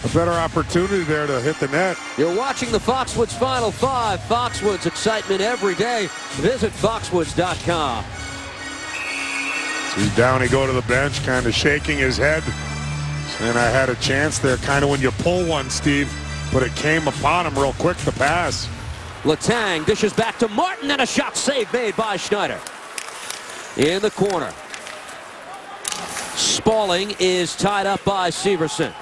a better opportunity there to hit the net. You're watching the Foxwoods Final Five. Foxwoods, excitement every day. Visit foxwoods.com. See Downey go to the bench, kind of shaking his head. And I had a chance there, kind of when you pull one, Steve, but it came upon him real quick, the pass. Letang dishes back to Martin, and a shot save made by Schneider. In the corner. Spaulding is tied up by Severson.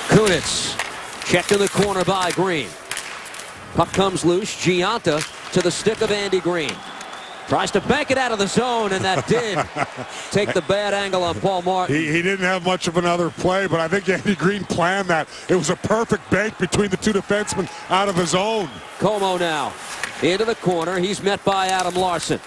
Kunitz checked in the corner by Green. Puck comes loose. Gianta to the stick of Andy Green. Tries to bank it out of the zone, and that did take the bad angle on Paul Martin. He didn't have much of another play, but I think Andy Green planned that. It was a perfect bank between the two defensemen out of his own. Como now into the corner. He's met by Adam Larson.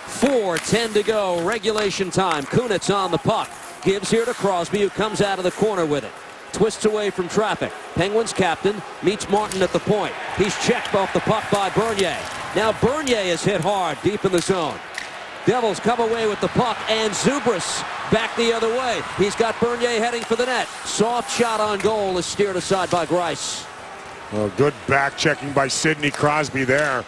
4:10 to go. Regulation time. Kunitz on the puck. Gives here to Crosby, who comes out of the corner with it. Twists away from traffic. Penguins captain meets Martin at the point. He's checked off the puck by Bernier. Now Bernier is hit hard deep in the zone. Devils come away with the puck, and Zubris back the other way. He's got Bernier heading for the net. Soft shot on goal is steered aside by Greiss. Well, good back checking by Sidney Crosby there.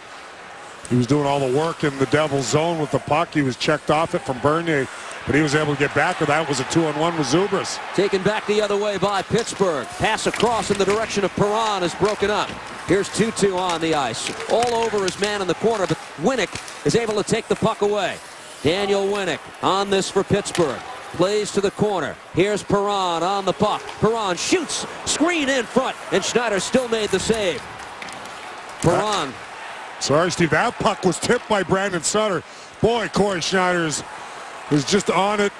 He was doing all the work in the Devils zone with the puck. He was checked off it from Bernier, but he was able to get back with that. It was a 2-on-1 with Zubris. Taken back the other way by Pittsburgh. Pass across in the direction of Perron is broken up. Here's Tutu on the ice. All over his man in the corner, but Winnick is able to take the puck away. Daniel Winnick on this for Pittsburgh. Plays to the corner. Here's Perron on the puck. Perron shoots. Screen in front, and Schneider still made the save. Perron. Sorry, Steve. That puck was tipped by Brandon Sutter. Boy, Corey Schneider was just on it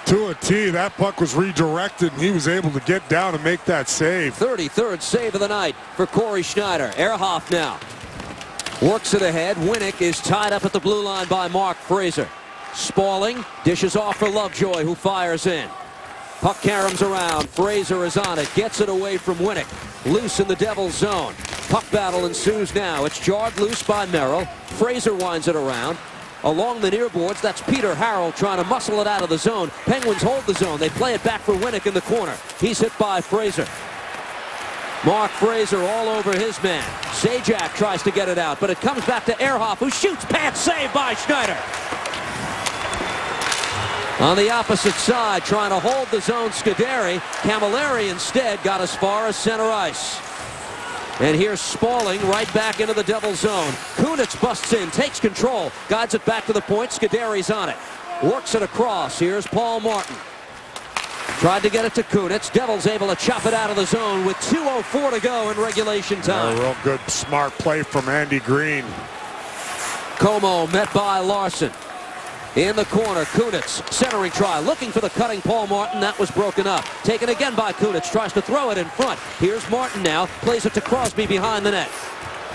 to a T. That puck was redirected, and he was able to get down and make that save. 33rd save of the night for Corey Schneider. Ehrhoff now. Works it ahead. Winnick is tied up at the blue line by Mark Fraser. Spaulding dishes off for Lovejoy, who fires in. Puck caroms around. Fraser is on it. Gets it away from Winnick. Loose in the Devils zone. Puck battle ensues now. It's jarred loose by Merrill. Fraser winds it around. Along the near boards, that's Peter Harrell trying to muscle it out of the zone. Penguins hold the zone. They play it back for Winnick in the corner. He's hit by Fraser. Mark Fraser all over his man. Zajac tries to get it out, but it comes back to Ehrhoff, who shoots past, saved by Schneider. On the opposite side, trying to hold the zone, Scuderi. Camilleri instead got as far as center ice. And here's Spaulding right back into the Devil zone. Kunitz busts in, takes control, guides it back to the point. Scuderi's on it. Works it across. Here's Paul Martin. Tried to get it to Kunitz. Devils able to chop it out of the zone with 2:04 to go in regulation time. A real good, smart play from Andy Green. Como met by Larson. In the corner, Kunitz, centering try, looking for the cutting Paul Martin. That was broken up. Taken again by Kunitz, tries to throw it in front. Here's Martin now, plays it to Crosby behind the net.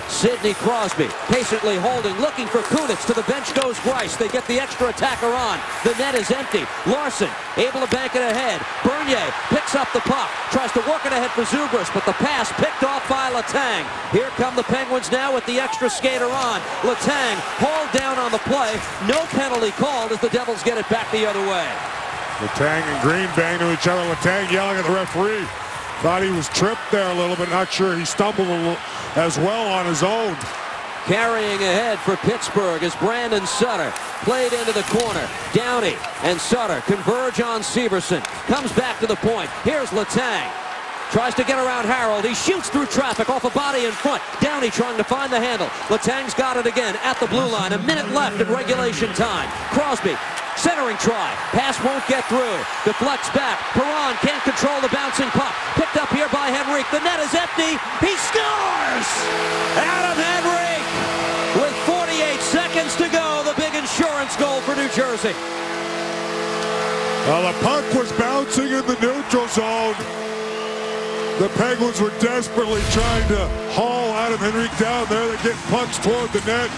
Sidney Crosby, patiently holding, looking for Kunitz. To the bench goes Greiss. They get the extra attacker on. The net is empty. Larson, able to bank it ahead. Bernier picks up the puck, tries to work it ahead for Zubras, but the pass picked off by Letang. Here come the Penguins now with the extra skater on. Letang hauled down on the play. No penalty called as the Devils get it back the other way. Letang and Green bang to each other. Letang yelling at the referee. Thought he was tripped there a little bit. Not sure he stumbled a little as well on his own. Carrying ahead for Pittsburgh is Brandon Sutter. Played into the corner. Downey and Sutter converge on Severson. Comes back to the point. Here's Letang. Tries to get around Harold. He shoots through traffic off a body in front. Downey trying to find the handle. Letang's got it again at the blue line. A minute left in regulation time. Crosby. Centering try. Pass won't get through. Deflects back. Perron can't control the bouncing puck. Picked up here by Henrique. The net is empty. He scores! Adam Henrique with 48 seconds to go. The big insurance goal for New Jersey. Well, the puck was bouncing in the neutral zone. The Penguins were desperately trying to haul Adam Henrique down there. They get punched toward the net.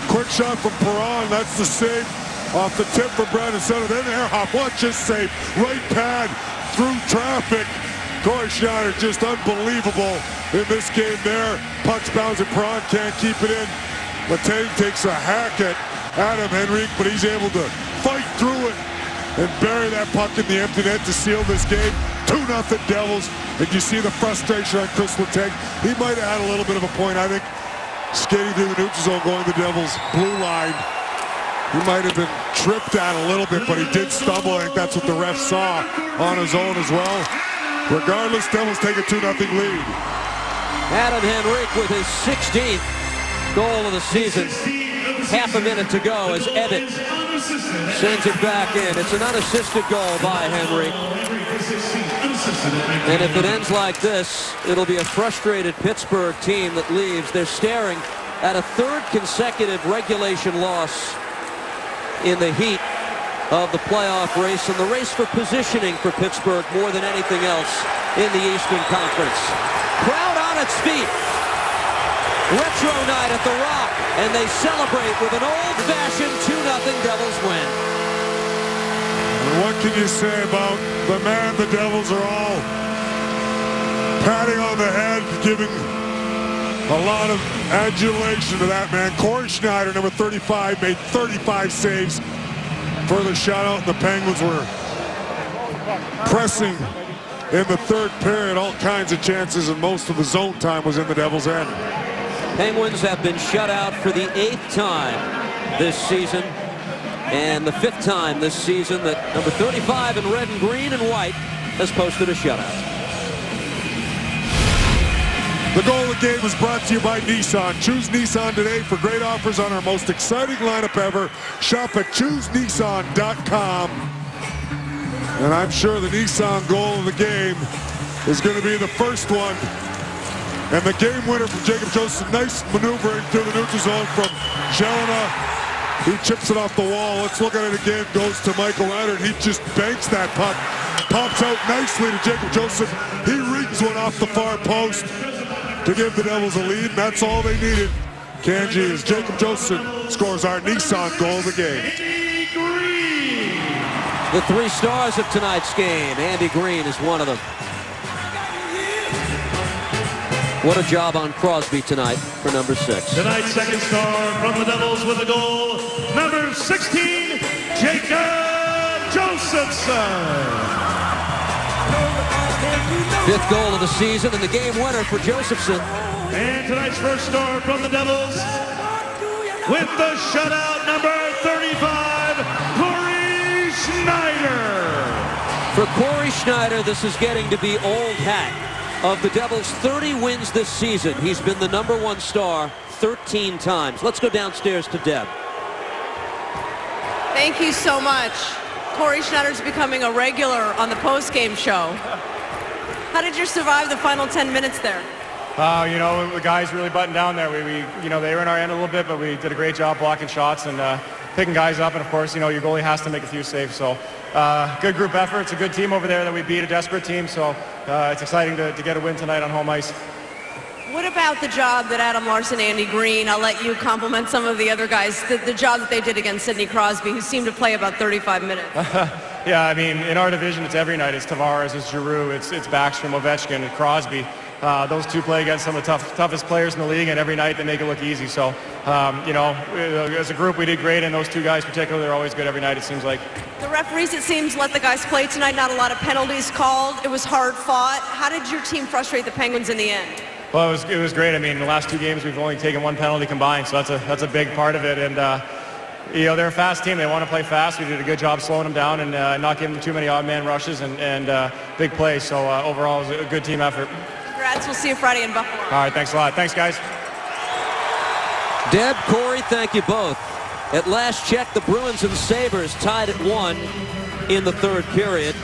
Quick shot from Perron. That's the save. Off the tip for Brandon Sutter. Then Ehrhoff, watch this save. Right pad through traffic. Corey Schneider just unbelievable in this game there. Puck's bouncing. Perron can't keep it in. Letang takes a hack at Adam Henrique, but he's able to fight through it and bury that puck in the empty net to seal this game. 2-0 Devils. And you see the frustration on Chris Letang. He might have had a little bit of a point, I think, skating through the neutral zone, going to the Devils' blue line. He might have been tripped at a little bit, but he did stumble. I think that's what the ref saw on his own as well. Regardless, Devils take a 2-0 lead. Adam Henrique with his 16th goal of the season. Half a minute to go as Ebbett sends it back in. It's an unassisted goal by Henrique. And if it ends like this, it'll be a frustrated Pittsburgh team that leaves. They're staring at a third consecutive regulation loss in the heat of the playoff race and the race for positioning for Pittsburgh more than anything else in the Eastern Conference. Crowd on its feet. Retro night at the Rock, and they celebrate with an old-fashioned 2-0 Devils win. And what can you say about the man the Devils are all patting on the head, giving a lot of adulation to that man. Corey Schneider, number 35, made 35 saves for the shutout. The Penguins were pressing in the third period. All kinds of chances, and most of the zone time was in the Devils' end. Penguins have been shut out for the 8th time this season, and the 5th time this season that number 35 in red and green and white has posted a shutout. The goal of the game was brought to you by Nissan. Choose Nissan today for great offers on our most exciting lineup ever. Shop at ChooseNissan.com. And I'm sure the Nissan goal of the game is going to be the first one. And the game winner from Jacob Joseph. Nice maneuvering through the neutral zone from Jelena. He chips it off the wall. Let's look at it again. Goes to Michael Ryder, and he just banks that puck. Pops out nicely to Jacob Joseph. He rings one off the far post to give the Devils a lead, and that's all they needed. Kanji, as Jacob Josephson scores our Nissan goal of the game. The 3 stars of tonight's game. Andy Green is one of them. What a job on Crosby tonight for number 6. Tonight's second star from the Devils with a goal, number 16, Jacob Josephson. 5th goal of the season and the game winner for Josephson. And tonight's first star from the Devils with the shutout, number 35, Corey Schneider. For Corey Schneider, this is getting to be old hat. Of the Devils' 30 wins this season, he's been the number 1 star 13 times. Let's go downstairs to Deb. Thank you so much. Corey Schneider's becoming a regular on the post-game show. How did you survive the final 10 minutes there? You know, the guys really buttoned down there. You know, they were in our end a little bit, but we did a great job blocking shots and picking guys up. And, of course, you know, your goalie has to make a few saves. So, good group effort. It's a good team over there that we beat, a desperate team. So, it's exciting to get a win tonight on home ice. What about the job that Adam Larson, Andy Green, I'll let you compliment some of the other guys, the job that they did against Sidney Crosby, who seemed to play about 35 minutes. Yeah, I mean, in our division, it's every night. It's Tavares, it's Giroux, it's Backstrom, Ovechkin, and Crosby. Those two play against some of the toughest players in the league, and every night they make it look easy. So, you know, as a group, we did great, and those two guys particularly, they're always good every night, it seems like. The referees, it seems, let the guys play tonight. Not a lot of penalties called. It was hard fought. How did your team frustrate the Penguins in the end? Well, it was great. I mean, in the last 2 games, we've only taken 1 penalty combined, so that's a big part of it. And you know, they're a fast team. They want to play fast. We did a good job slowing them down and not giving them too many odd man rushes and big plays. So overall, it was a good team effort. Congrats. We'll see you Friday in Buffalo. All right, thanks a lot. Thanks, guys. Deb, Corey, thank you both. At last check, the Bruins and Sabres tied at 1 in the 3rd period.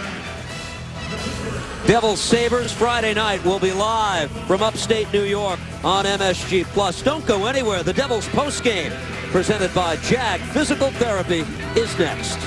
Devils Sabres Friday night will be live from upstate New York on MSG+. Don't go anywhere. The Devils postgame presented by JAG Physical Therapy is next.